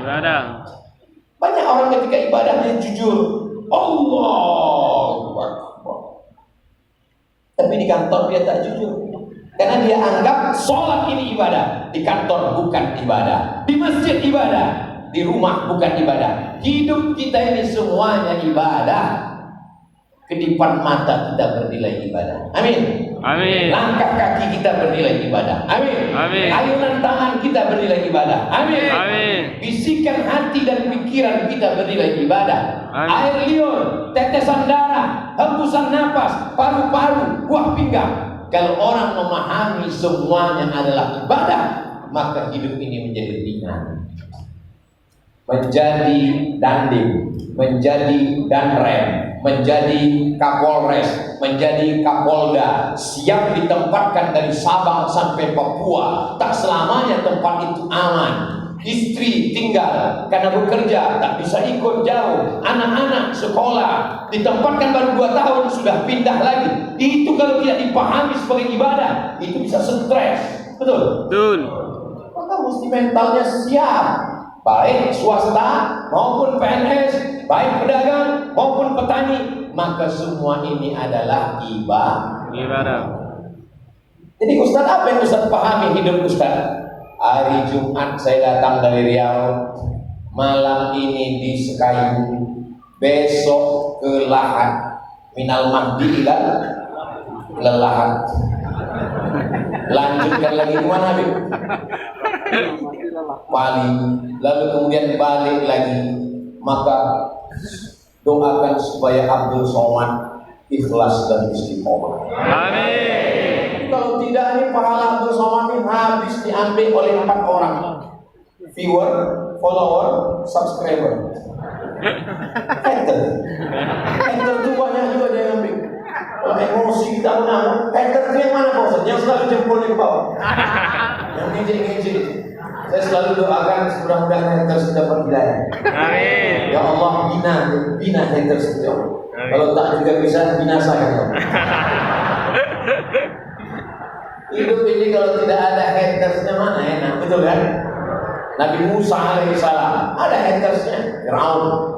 Banyak orang ketika ibadahnya jujur, Allahu Akbar, tapi di kantor dia tak jujur. Karena dia anggap sholat ini ibadah. Di kantor bukan ibadah, di masjid ibadah, di rumah bukan ibadah. Hidup kita ini semuanya ibadah. Kedipan mata kita bernilai ibadah. Amin. Amin. Langkah kaki kita bernilai ibadah. Amin. Amin. Ayunan tangan kita bernilai ibadah. Amin. Amin. Bisikan hati dan pikiran kita bernilai ibadah. Amin. Air liur, tetesan darah, hembusan napas, paru-paru, buah pinggang. Kalau orang memahami semuanya adalah ibadah, maka hidup ini menjadi ringan, menjadi dandim, menjadi danrem, menjadi kapolres, menjadi kapolda, siap ditempatkan dari Sabang sampai Papua. Tak selamanya tempat itu aman. Istri tinggal karena bekerja, tak bisa ikut jauh. Anak-anak sekolah, ditempatkan baru 2 tahun sudah pindah lagi. Itu kalau tidak dipahami sebagai ibadah, itu bisa stres. Betul? Betul. Maka mesti mentalnya siap. Baik swasta maupun PNS, baik pedagang maupun petani, maka semua ini adalah ibadah. Jadi Ustaz, apa yang Ustaz pahami hidup Ustaz? Hari Jumat saya datang dari Riau, malam ini di Sekayu, besok ke Lahat, minal mahdi ila lelahat. Lanjutkan lagi ke mana, Habib? Bali, lalu kemudian balik lagi. Maka doakan supaya Abdul Somad ikhlas dan istiqomah. Amin. Kalau tidak, ini pahala Abdul Somad ini habis diambil oleh 4 orang. Viewer, follower, subscriber. Hater itu banyak juga dia ambil. Kalau emosi kita menang, hater itu yang mana Pak? Yang selalu jempol di bawah, yang ngejek-ngejek. Saya selalu doakan mudah-mudahan haters dapat hidayah. Amin. Ya Allah, bina haters itu. Kalau tak juga bisa binasakan. Hidup ini kalau tidak ada hatersnya mana enak, betul kan? Nabi Musa alaihissalam ada hatersnya, Firaun.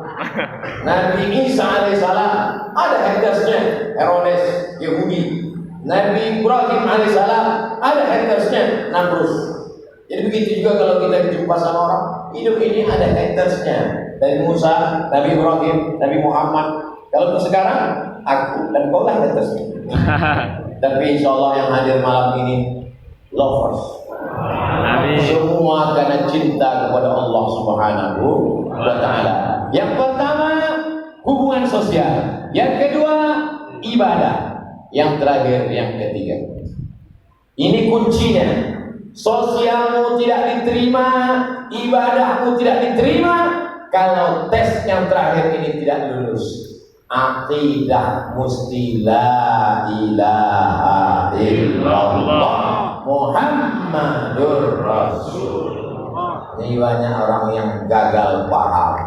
Nabi Isa alaihissalam ada hatersnya, Herodes, Yahudi. Nabi Ibrahim alaihissalam ada hatersnya, Namrus. Jadi begitu juga kalau kita berjumpa sama orang, hidup ini ada hatersnya. Dari Musa, Nabi Ibrahim, Nabi Muhammad. Kalau sekarang aku dan kau lah hatersnya. Tapi insya Allah yang hadir malam ini lovers. Amin. Semua karena cinta kepada Allah Subhanahu wa Ta'ala. Yang pertama hubungan sosial, yang kedua ibadah, Yang terakhir, yang ketiga. Ini kuncinya. Sosialmu tidak diterima, ibadahmu tidak diterima kalau tes yang terakhir ini tidak lulus. Aqidah mesti la ilaha illallah Muhammadur Rasulullah. Ini banyak orang yang gagal paham.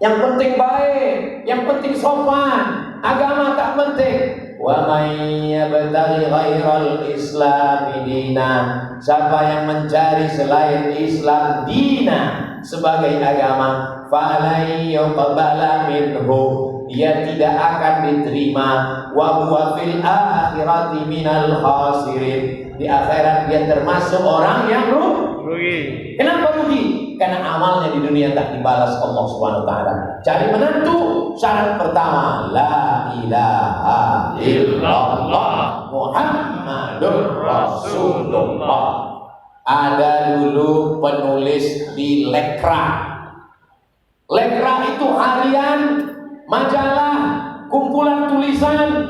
Yang penting baik, yang penting sopan, agama tak penting. Wa may yabtaghi ghairal islami dina, siapa yang mencari selain Islam dina sebagai agama, fa alai yuqbala minhu, dia tidak akan diterima, wa huwa fil akhirati minal khasirin, di akhirat dia termasuk orang yang rugi. Kenapa rugi? Karena amalnya di dunia tak dibalas Allah Subhanahu wa taala. Cari menantu, syarat pertama la ilaha illallah Muhammadur Rasulullah. Ada dulu penulis di Lekra. Lekra itu harian, majalah, kumpulan tulisan.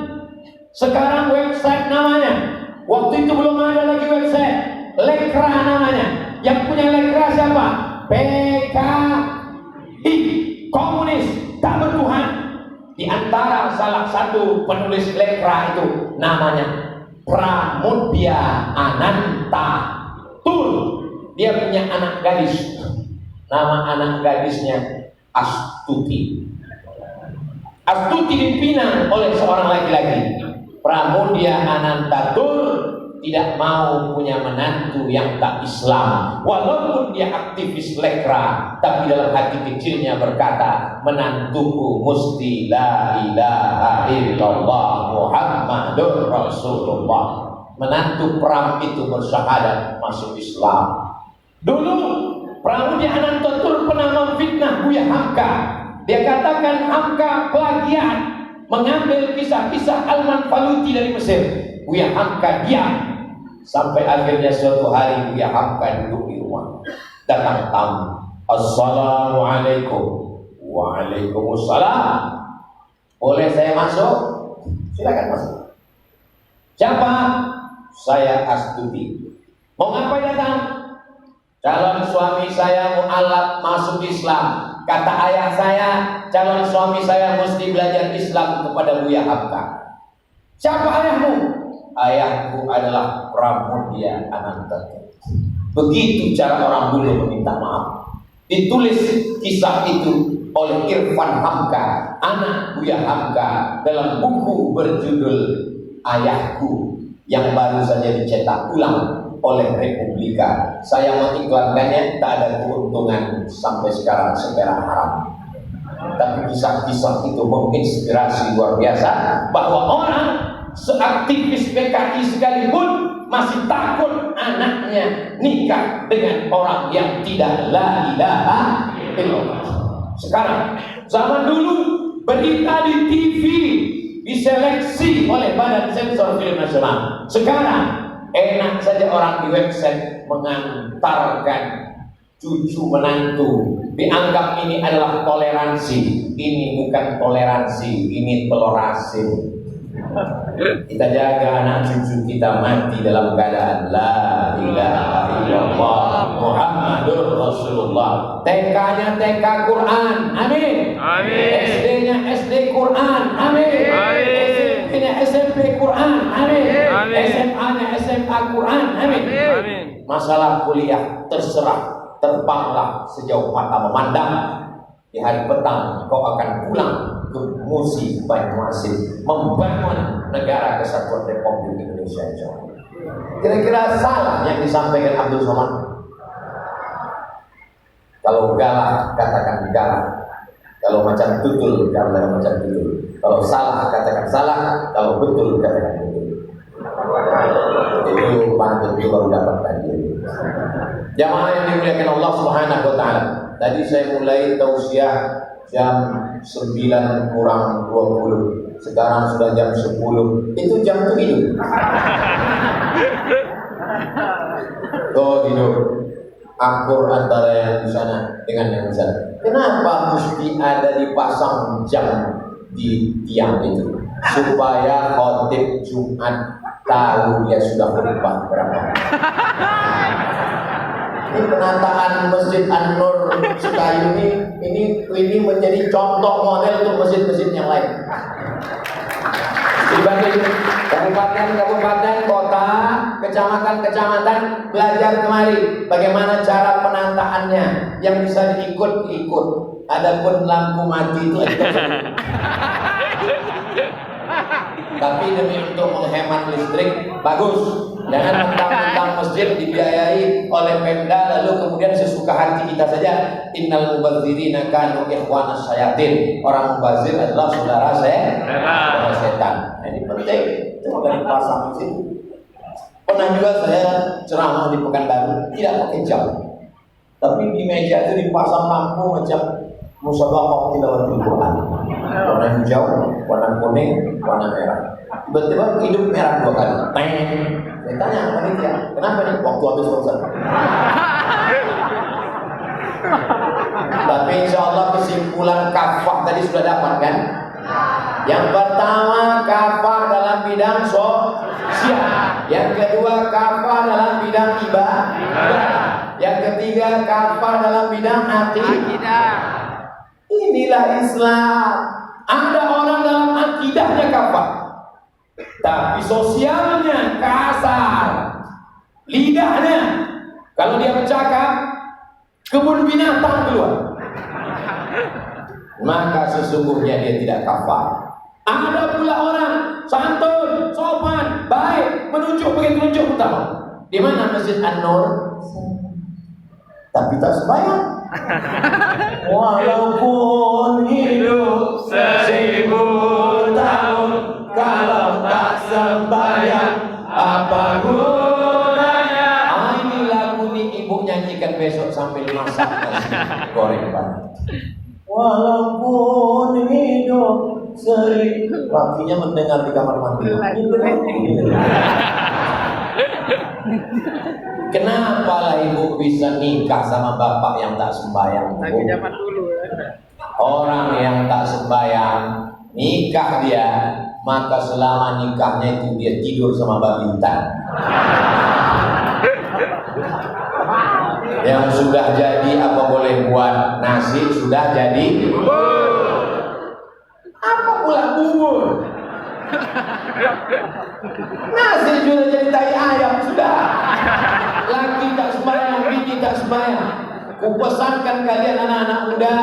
Sekarang website namanya. Waktu itu belum ada lagi website. Lekra namanya. Yang punya Lekra siapa? PKI, komunis, tak bertuhan. Di antara salah satu penulis Lekra itu namanya Pramudya Ananta Tul. Dia punya anak gadis. Nama anak gadisnya Astuti. Astuti dipinang oleh seorang laki-laki. Pramudya Ananta Tul tidak mau punya menantu yang tak Islam. Walaupun dia aktivis Lekra, tapi dalam hati kecilnya berkata, menantuku mesti la ilaha illallah Muhammadur Rasulullah. Menantu Pram itu bersyahadat masuk Islam. Dulu Pramudya Ananta Tul pernah memfitnah Buya Hamka. Dia katakan Hamka plagiat, mengambil kisah-kisah Alman Faluti dari Mesir. Buya Hamka diam. Sampai akhirnya suatu hari Buya Hamka duduk di rumah. Datang tamu. Assalamualaikum. Waalaikumsalam. Boleh saya masuk? Silakan masuk. Siapa? Saya Astuti. Mau ngapain datang? Calon suami saya mu'alaf masuk Islam. Kata ayah saya, calon suami saya mesti belajar Islam kepada Buya Hamka. Siapa ayahmu? Ayahku adalah Pramudya Ananta. Begitu cara orang dulu meminta maaf. Ditulis kisah itu oleh Irfan Hamka, anak Buya Hamka, dalam buku berjudul Ayahku yang baru saja dicetak ulang oleh Republika. Saya mengiklankannya, tak ada keuntungan sampai sekarang sekarang haram. Tapi kisah-kisah itu menginspirasi luar biasa bahwa orang seaktivis PKI sekalipun masih takut anaknya nikah dengan orang yang tidak la ilaha illallah. Sekarang, zaman dulu berita di TV diseleksi oleh Badan Sensor Film Nasional. Sekarang enak saja orang di website mengantarkan cucu menantu. Dianggap ini adalah toleransi. Ini bukan toleransi, ini telur asin. Kita jaga anak cucu kita mati dalam keadaan la ilaha illallah Muhammadur Rasulullah. TK-nya TK Quran, amin. SD-nya SD Quran, amin. SMP-nya SMP Quran, amin. SMA-nya SMA Quran, amin. Masalah kuliah terserah, terbanglah sejauh mata memandang. Di hari petang kau akan pulang ke Musi Banyuasin membangun negara kesatuan Republik Indonesia. Kira-kira salah yang disampaikan Abdul Somad? Kalau galak katakan galak, kalau macam tutul katakan macam tutul, kalau salah katakan salah, kalau betul katakan betul. Itu pantun itu baru dapat tadi. Jamaah yang dimuliakan Allah Subhanahu wa taala. Tadi saya mulai tausiah jam 9 kurang 20. Sekarang sudah jam 10. Itu jam tidur. Kau tidur. Akur antara yang di sana dengan yang di sana. Kenapa mesti ada dipasang jam di tiang itu? supaya khotib Jumat tahu dia sudah berubah berapa. Ini penataan Masjid An-Nur Sukayu ini menjadi contoh model untuk masjid-masjid yang lain. Dibanding kabupaten, kota, kecamatan belajar kemari bagaimana cara penataannya yang bisa diikut. Adapun lampu mati itu tapi demi untuk menghemat listrik bagus. Jangan mentang-mentang masjid dibiayai oleh Pemda lalu kemudian sesuka hati kita saja. Innal mubadzirina kanu ikhwanas syayatin. Orang mubazir adalah saudara setan. Nah, ini penting. Itu akan dipasang di situ. Pernah juga saya ceramah di Pekanbaru tidak pakai jam, tapi di meja itu dipasang lampu macam musabaqah tilawatul Quran. Warna hijau, warna kuning, warna merah. Tiba-tiba hidup merah 2 kali. Saya tanya panitia, kenapa nih? Waktu habis Ustaz. Tapi insya Allah kesimpulan kafah tadi sudah dapat kan? Yang pertama kafah dalam bidang sosial. Yang kedua kafah dalam bidang ibadah. Yang ketiga kafah dalam bidang akidah. Inilah Islam. Ada orang dalam akidahnya kafah, tapi sosialnya kasar. Lidahnya kalau dia bercakap kebun binatang keluar, maka sesungguhnya dia tidak kafah. Ada pula orang santun, sopan, baik, menunjuk penunjuk utama. Di mana Masjid An-Nur? Tapi tak sembahyang. Walaupun hidup 1000 tahun, kalau tak sembahyang apa gunanya? Ini lagu ini ibu nyanyikan besok sambil masak nasi goreng banget. Walaupun hidup 1000, lakinya mendengar di kamar mandi. Kenapa lah ibu bisa nikah sama bapak yang tak sembahyang? Lagi zaman dulu. Orang yang tak sembahyang nikah dia, maka selama nikahnya itu dia tidur sama babintan. Yang sudah jadi apa boleh buat nasi sudah jadi. Apa pula bubur? Nasi sudah jadi tai ayam sudah. Laki tak sembahyang, bini tak sembahyang. Kupesankan kalian anak-anak muda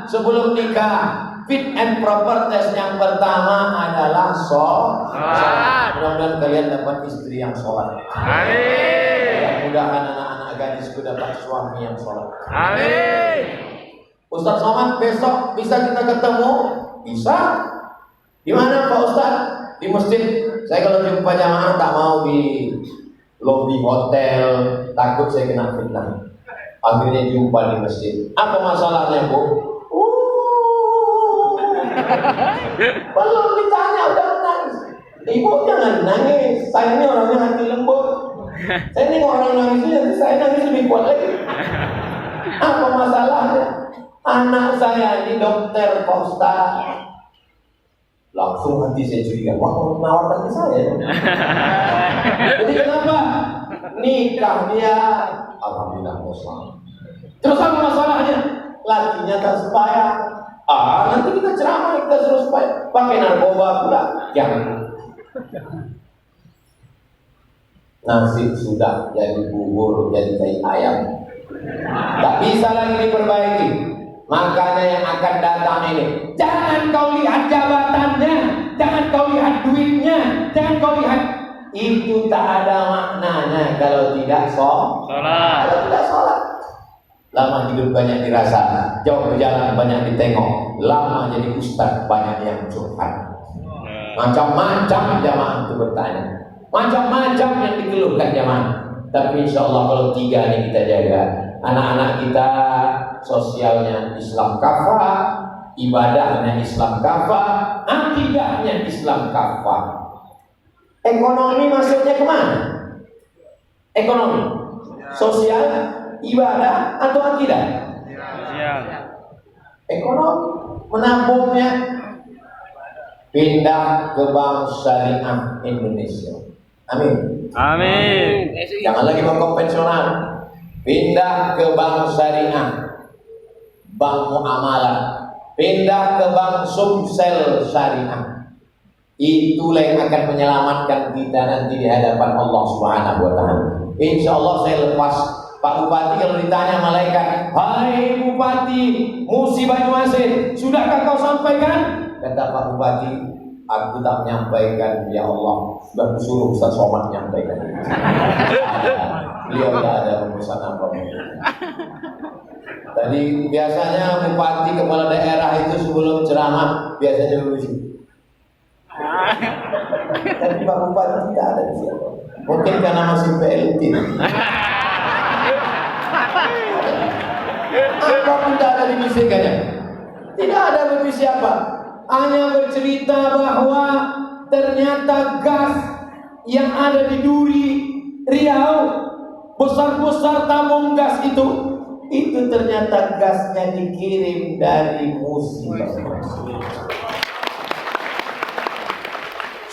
sebelum nikah, fit and proper test yang pertama adalah sholat. Mudah-mudahan kalian dapat istri yang sholat. Amin. Mudah-mudahan anak-anak gadisku dapat suami yang sholat. Amin. Ustaz Somad besok bisa kita ketemu? Bisa. Di mana Pak Ustaz? Di masjid. Saya kalau jumpa jamaah tak mau di lobi hotel, takut saya kena fitnah. Akhirnya jumpa di masjid. Apa masalahnya, Bu? Belum ditanya udah menangis. Ibu jangan nangis. Saya ini orangnya hati lembut. Saya ini orang nangis nanti saya nangis lebih kuat lagi. Apa masalahnya? Anak saya ini dokter, Pak Ustaz. Langsung hati saya curiga, wah menawarkan ke saya. Jadi kenapa? Nikah dia, alhamdulillah Muslim. Terus apa masalahnya? Lakinya tak sembahyang. Nanti kita ceramah, kita suruh supaya pakai narkoba pula. Jangan. Nasi sudah jadi bubur, jadi tai ayam. Tak bisa lagi diperbaiki. Makanya yang akan datang ini, jangan kau lihat jabatannya, jangan kau lihat duitnya, jangan kau lihat itu, tak ada maknanya kalau tidak sholat. Kalau tidak sholat, lama hidup banyak dirasa, jauh berjalan banyak ditengok, lama jadi ustaz banyak yang curhat. Macam-macam jamaah itu bertanya, macam-macam yang dikeluhkan jamaah. Tapi insya Allah kalau 3 ini kita jaga, anak-anak kita sosialnya Islam kafah, ibadahnya Islam kafah, akidahnya Islam kafah. Ekonomi maksudnya kemana? Ekonomi, sosial, ibadah atau akidah? Ekonomi, menabungnya. pindah ke Bank Syariah Indonesia. Amin. Amin. Jangan lagi bank konvensional, pindah ke Bank Syariah, Bank Muamalah, pindah ke Bank Sumsel Syariah. Itulah yang akan menyelamatkan kita nanti di hadapan Allah Subhanahu wa Ta'ala. Insya Allah saya lepas Pak Bupati. Kalau ditanya malaikat, hai Bupati Musi Banyuasin, sudahkah kau sampaikan? Kata Pak Bupati, aku tak menyampaikan, ya Allah, sudah disuruh Ustaz Somad menyampaikan. Beliau tidak ada pesan apa-apa. Tadi biasanya bupati kepala daerah itu sebelum ceramah biasanya begitu. Tapi Pak Bupati tidak ada di situ. Mungkin karena masih PLT. Apapun tidak ada dibisikannya. Tidak ada berbisik apa. Hanya bercerita bahwa ternyata gas yang ada di Duri, Riau, besar-besar tabung gas itu ternyata gasnya dikirim dari Musi.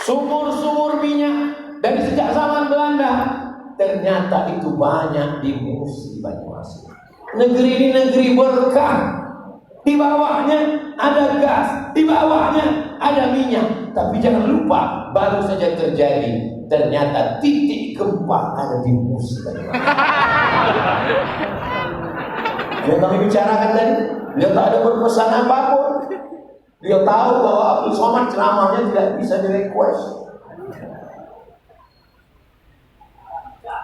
Sumur-sumur minyak dari sejak zaman Belanda ternyata itu banyak di Musi Banyuasin. Negeri ini negeri berkah. Di bawahnya ada gas, di bawahnya ada minyak. Tapi jangan lupa, baru saja terjadi, ternyata titik gempa ada di Musi Banyuasin. Yang kami bicarakan tadi, dia tak ada berpesan apapun. Dia tahu bahwa Abdul Somad ceramahnya tidak bisa di-request.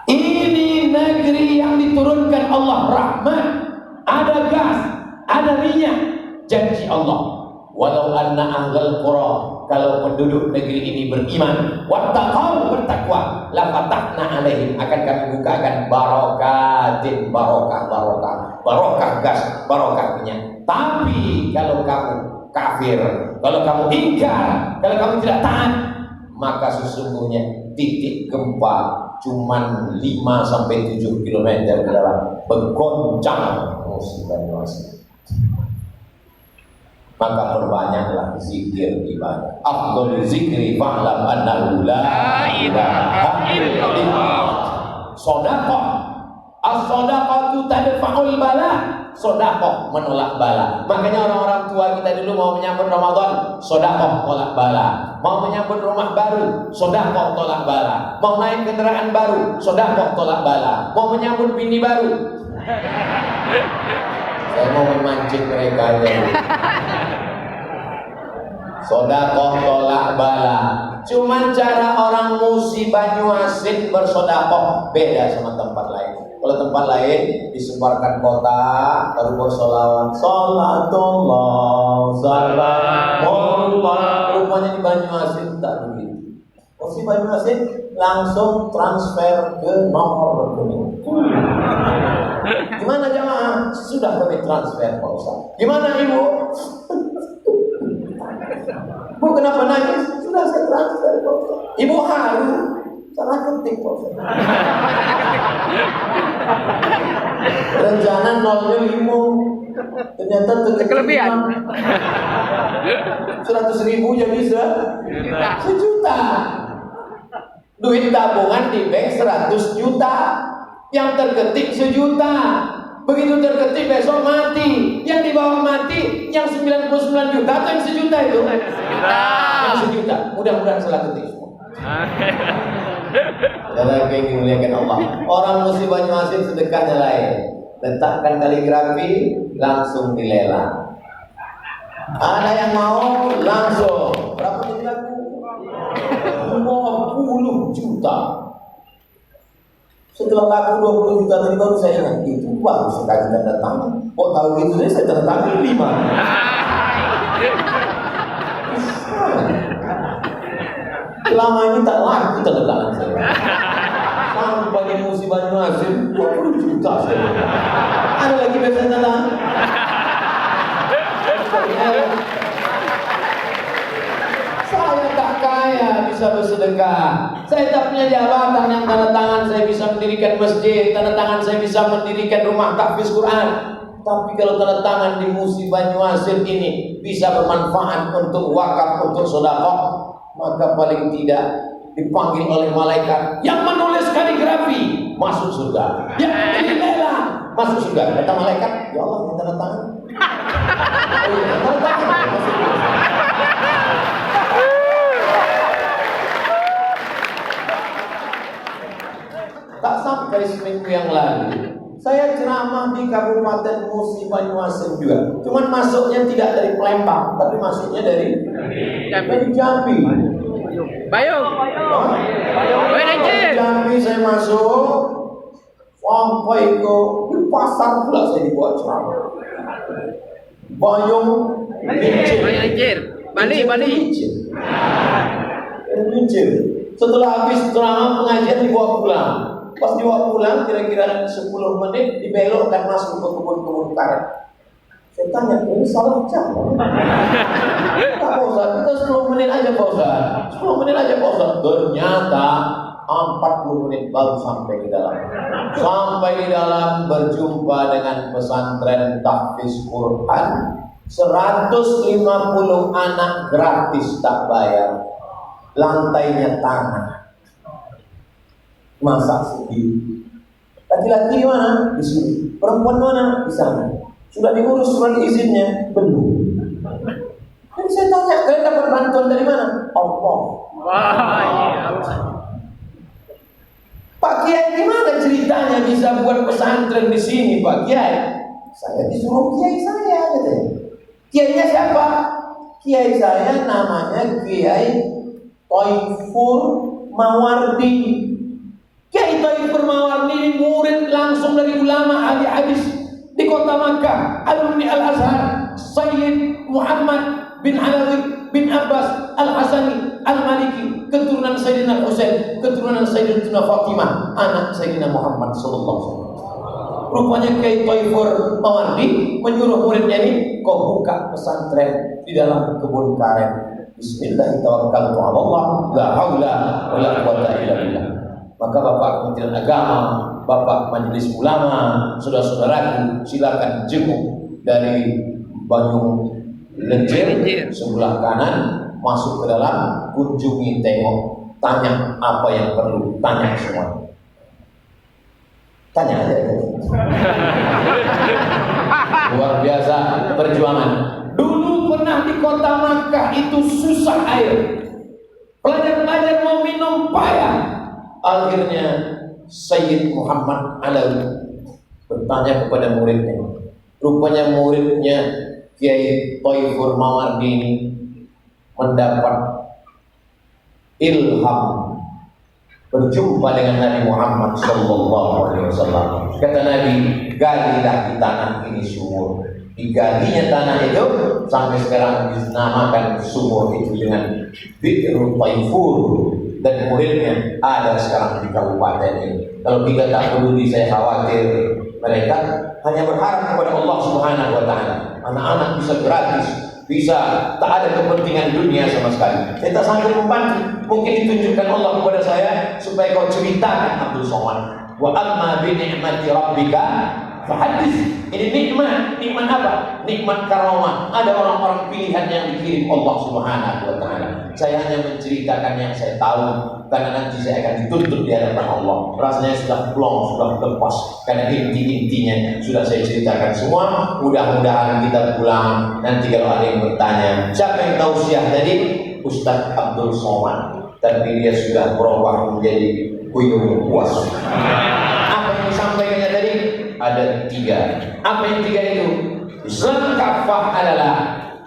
Ini negeri yang diturunkan Allah rahmat, ada gas, ada minyak. Janji Allah, walau anna ahlal qura, kalau penduduk negeri ini beriman, wattaqau, bertakwa, la fatahna alaihim, akan kami bukakan barakatin, barokah gas, barokah minyak. Tapi kalau kamu kafir, kalau kamu ingkar, kalau kamu tidak taat, maka sesungguhnya titik gempa cuman 5-7 km ke dalam bergoncang Musi Banyuasin. Maka perbanyaklah zikir ibadah. Afdhalul zikri fa'lam annahu la ilaha illallah. Shadaqah. As-shadaqatu tadfa'ul bala. Shadaqah menolak bala. Makanya orang-orang tua kita dulu mau menyambut Ramadan, shadaqah tolak bala. Mau menyambut rumah baru, shadaqah tolak bala. Mau naik kendaraan baru, shadaqah tolak bala. Mau menyambut bini baru. Saya mau memancing mereka ya. Sedekah tolak bala. Cuman cara orang Musi Banyuasin bersedekah beda sama tempat lain. Kalau tempat lain disebarkan kotak, lalu bersolawat, salatullah, salamullah. Rupanya di Banyuasin tak begitu. Musi Banyuasin langsung transfer ke nomor rekening. Gimana jamaah? Sudah kami transfer Pak Ustaz. Gimana ibu? Bu kenapa nangis? Sudah saya transfer Pak Ustaz. Ibu haru. Salah ketik Pak Ustaz. Rencana 0,5. Ternyata kelebihan. 100.000 jadi sejuta. Duit tabungan di bank 100 juta. Yang terketik 1 juta. Begitu terketik besok mati. Yang di bawah mati yang 99 juta atau yang 1 juta itu? Yang 1 juta. Mudah-mudahan salah ketik semua. Saudara yang dimuliakan Allah. Orang Musi Banyuasin sedekahnya lain. Letakkan kaligrafi langsung dilelang. Ada yang mau langsung. Berapa jadi laku? 20 juta. Setelah laku 20 juta tadi baru saya ingat, itu baru sekali tanda tangan. Oh tahu gitu saya tanda tangan 5. Selama ini tak laku tanda tangan saya. Sampai di Musi Banyuasin 20 juta saya. Ada lagi biasa tanda tangan. Saya tak kaya bisa bersedekah. Saya tak punya jabatan yang tanda tangan saya bisa mendirikan masjid, tanda tangan saya bisa mendirikan rumah tahfiz Quran. Tapi kalau tanda tangan di Musi Banyuasin ini bisa bermanfaat untuk wakaf, untuk sedekah, maka paling tidak dipanggil oleh malaikat yang menulis kaligrafi masuk surga, yang menilailah masuk surga. Kata malaikat, ya Allah, yang tanda tangan. Oh iya, tanda tangan masuk surga. Tak sampai seminggu yang lalu saya ceramah di Kabupaten Musi Banyuasin juga. Cuman masuknya tidak dari Palembang, tapi masuknya dari Jambi. Bayung. Dari Jambi saya masuk, sampai ke pasar pula saya dibuat ceramah. Bayung Lincir. Bali. Lincir. Setelah habis ceramah pengajian dibawa pulang. Pas dibawa pulang kira-kira 10 menit dibelokkan masuk ke kebun-kebun karet. Saya tanya, ini salah jam? Pak Ustaz, kita 10 menit aja Pak Ustaz. 10 menit aja Pak Ustaz. Ternyata 40 menit baru sampai di dalam. Sampai di dalam berjumpa dengan pesantren tahfiz Quran. 150 anak gratis tak bayar. Lantainya tanah. Masak sendiri. Laki-laki mana? Di sini. Perempuan mana? Di sana. Sudah diurus surat izinnya? Belum. Dan saya tanya, kalian dapat bantuan dari mana? Allah. Pak Kiai, gimana ceritanya bisa buat pesantren di sini, Pak Kiai? Saya disuruh Kiai saya, katanya. Kiainya siapa? Kiai saya namanya Kiai Toifur Mawardi. Kiai Toifur Mawardi ini murid langsung dari ulama ahli hadis di kota Makkah, alumni Al-Azhar, Sayyid Muhammad bin Alawi bin Abbas Al-Hasani Al-Maliki, keturunan Sayyidina Husain, keturunan Sayyidatina Fatimah, anak Sayyidina Muhammad sallallahu alaihi wasallam. Rupanya Kiai Toifur Mawardi menyuruh muridnya ini, kau buka pesantren di dalam kebun karet. Bismillahirrahmanirrahim. Allah, la haula wala quwwata illa billah. Maka Bapak Kementerian Agama, Bapak Majelis Ulama, saudara-saudaraku, silakan jenguk dari Banyu Lencir sebelah kanan, masuk ke dalam, kunjungi, tengok, tanya apa yang perlu, tanya semua. Tanya aja. Luar biasa perjuangan. Dulu pernah di kota Makkah itu susah air. Pelajar-pelajar mau minum payah. Akhirnya Sayyid Muhammad Alawi bertanya kepada muridnya. Rupanya muridnya Kiai Toifur Mawardi ini mendapat ilham berjumpa dengan Nabi Muhammad sallallahu alaihi wasallam. Kata Nabi, galilah di tanah ini sumur. Digalinya tanah itu sampai sekarang dinamakan sumur itu dengan Bi'ru Toifur. Dan muridnya ada sekarang di kabupaten ini. Kalau kita tak peduli, saya khawatir mereka hanya berharap kepada Allah Subhanahu wa Ta'ala. Anak-anak bisa gratis, bisa tak ada kepentingan dunia sama sekali. Saya tak sanggup membantu. Mungkin ditunjukkan Allah kepada saya supaya kau ceritakan Abdul Somad. Wa amma bi ni'mati rabbika fahadits. Ini nikmat. Nikmat apa? Nikmat karamah. Ada orang-orang pilihan yang dikirim Allah Subhanahu wa Ta'ala. Saya hanya menceritakan yang saya tahu, karena nanti saya akan dituntut di hadapan Allah. Rasanya sudah plong, sudah lepas, karena inti-intinya sudah saya ceritakan semua. Mudah-mudahan kita pulang. Nanti kalau ada yang bertanya, siapa yang tausiah tadi? Ustaz Abdul Somad. Tapi dia sudah berubah menjadi Kuyung Puas. Apa yang disampaikannya tadi? Ada 3. Apa yang 3 itu? Zakafah adalah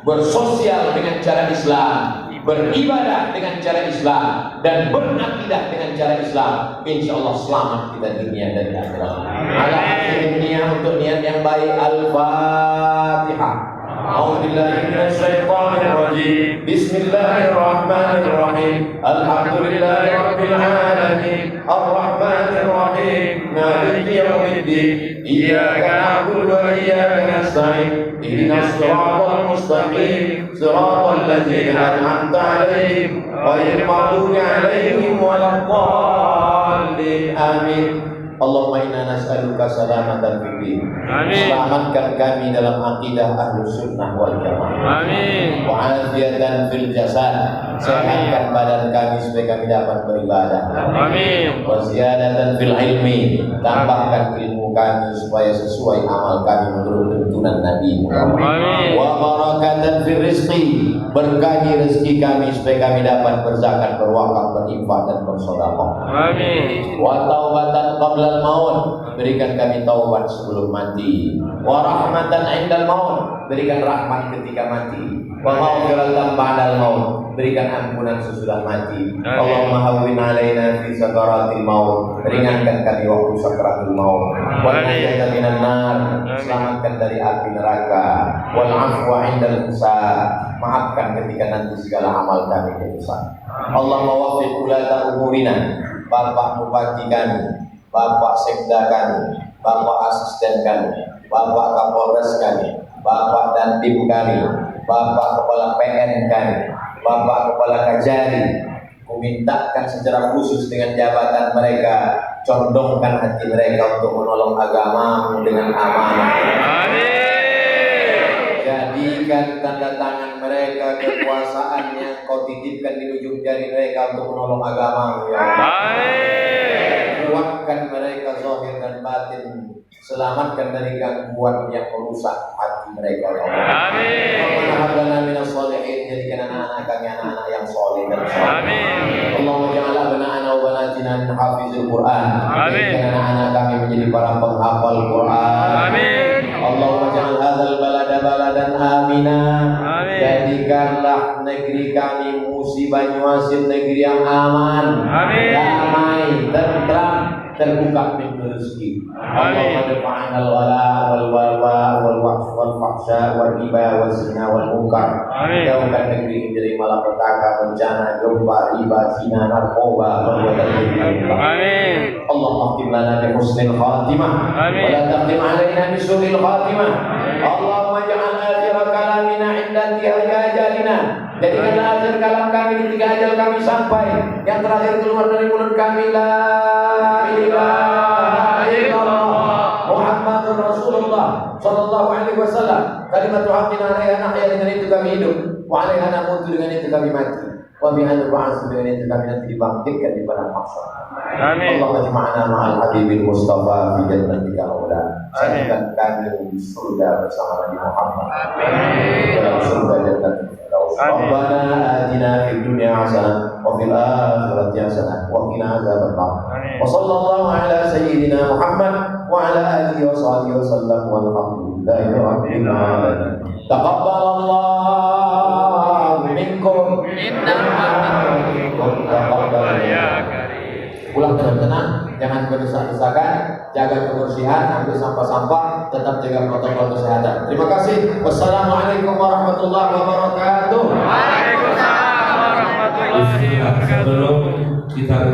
bersosial dengan cara Islam, beribadah dengan cara Islam, dan berakidah dengan cara Islam. Insya Allah selamat kita dunia dan akhirat. Ala akhir dunia untuk niat yang baik. Al-Fatihah. A'udzubillahi minasyaitonir rajim. Bismillahirrahmanirrahim. Alhamdulillahi rabbil alamin. Arrahmanir rahim. Maliki yaumiddin. Iyyaka na'budu wa iyyaka nasta'in. Ihdinas siratal mustaqim. Siratal ladzina an'amta 'alaihim ghairil maghdubi 'alaihim waladdallin. Amin. Allahumma inna nas'aluka salamatan fid din. Amin. Selamatkan kami dalam akidah Ahlus Sunnah wal Jamaah. Amin. Wa afiatan fil jasad. Sehatkan badan kami supaya kami dapat beribadah. Amin. Wa ziyadatan fil ilmi. Tambahkan ilmu kami supaya sesuai amal kami menurut tuntunan Nabi Muhammad. Amin. Wa barakatan fil rizqi. Berkahi rezeki kami supaya kami dapat berzakat, berwakaf, berinfak dan bersedekah. Amin. Wa taubatan qablal maut, berikan kami taubat sebelum mati. Wa rahmatan indal maut, berikan rahmat ketika mati. Wa maghfiratan ba'dal maut, berikan ampunan sesudah mati. Allahumma hawwin alaina fi sakaratil maut, ringankan kami waktu sakaratul maut. Wa najatan minan nar, selamatkan dari api neraka. Wal afwa indal hisab, maafkan ketika nanti segala amal kami dosa. Allahumma waffiq ulata umurina, Bapak Bupati kami, Bapak Sekda kami, Bapak Asisten kami, Bapak Kapolres kami, Bapak Dandim kami, Bapak Kepala PN kami, Bapak Kepala Kajari, kumintakan secara khusus dengan jabatan mereka, condongkan hati mereka untuk menolong agamamu dengan amanah. Jadikan tanda tangan mereka, kekuasaan yang kau titipkan di ujung jari mereka untuk menolong agamamu, ya Allah. Kuatkan mereka zahir dan batin, selamatkan dari gangguan yang merusak hati mereka, ya Allah. Allahumma hablana minas sholihin, jadikan anak-anak kami anak-anak yang soleh dan saleh. Allahumma ja'al abna'ana wa banatina min hafizil Quran. Jadikan anak-anak kami menjadi para penghafal Quran. Allahumma ja'al hadzal balada baladan amina. Jadikanlah negeri kami Musi Banyuasin negeri yang aman, damai, tentram, terbuka pintu rezeki. Allahumma dafa'na al-wala wal walwa wal waqf wal fahsya wal riba wal zina wal munkar. Jauhkan negeri ini dari malapetaka, bencana, gempa, riba, zina, narkoba, perbuatan keji. Allahumma khtim lana bi husnil khatimah wa la taqdim alaina bi su'il khatimah. Allahumma ja'al akhir kalamina 'inda intihai ajalina. Jadikanlah akhir kalam kami ketika ajal kami sampai, yang terakhir keluar dari mulut kami la ilaha illallah Muhammadur Rasulullah sallallahu alaihi wasallam. Kalimat haqqin 'alaiha nahya, dengan itu kami hidup, wa 'alaiha namutu, dengan itu kami mati, wa biha nub'atsu, dengan itu kami nanti dibangkitkan di padang mahsyar. Allahumma ijma'na ma'al habibil mustafa fi jannatika aula. Satukan kami di surga bersama Nabi Muhammad dalam surga jannatul firdaus. Rabbana atina fid dunya hasanah wa fil akhirati hasanah wa qina adzabannar. Wa sallallahu ala sayyidina Muhammad wa ala alihi wa sahbihi wasallam walhamdulillahi rabbil alamin. Taqabbalallahu minkum taqabbal ya karim. Pulang tenang-tenang, jangan berdesak-desakan, jaga kebersihan, ambil sampah-sampah, tetap jaga protokol kesehatan. Terima kasih. Wassalamualaikum warahmatullahi wabarakatuh. Waalaikumsalam warahmatullahi wabarakatuh. Sebelum kita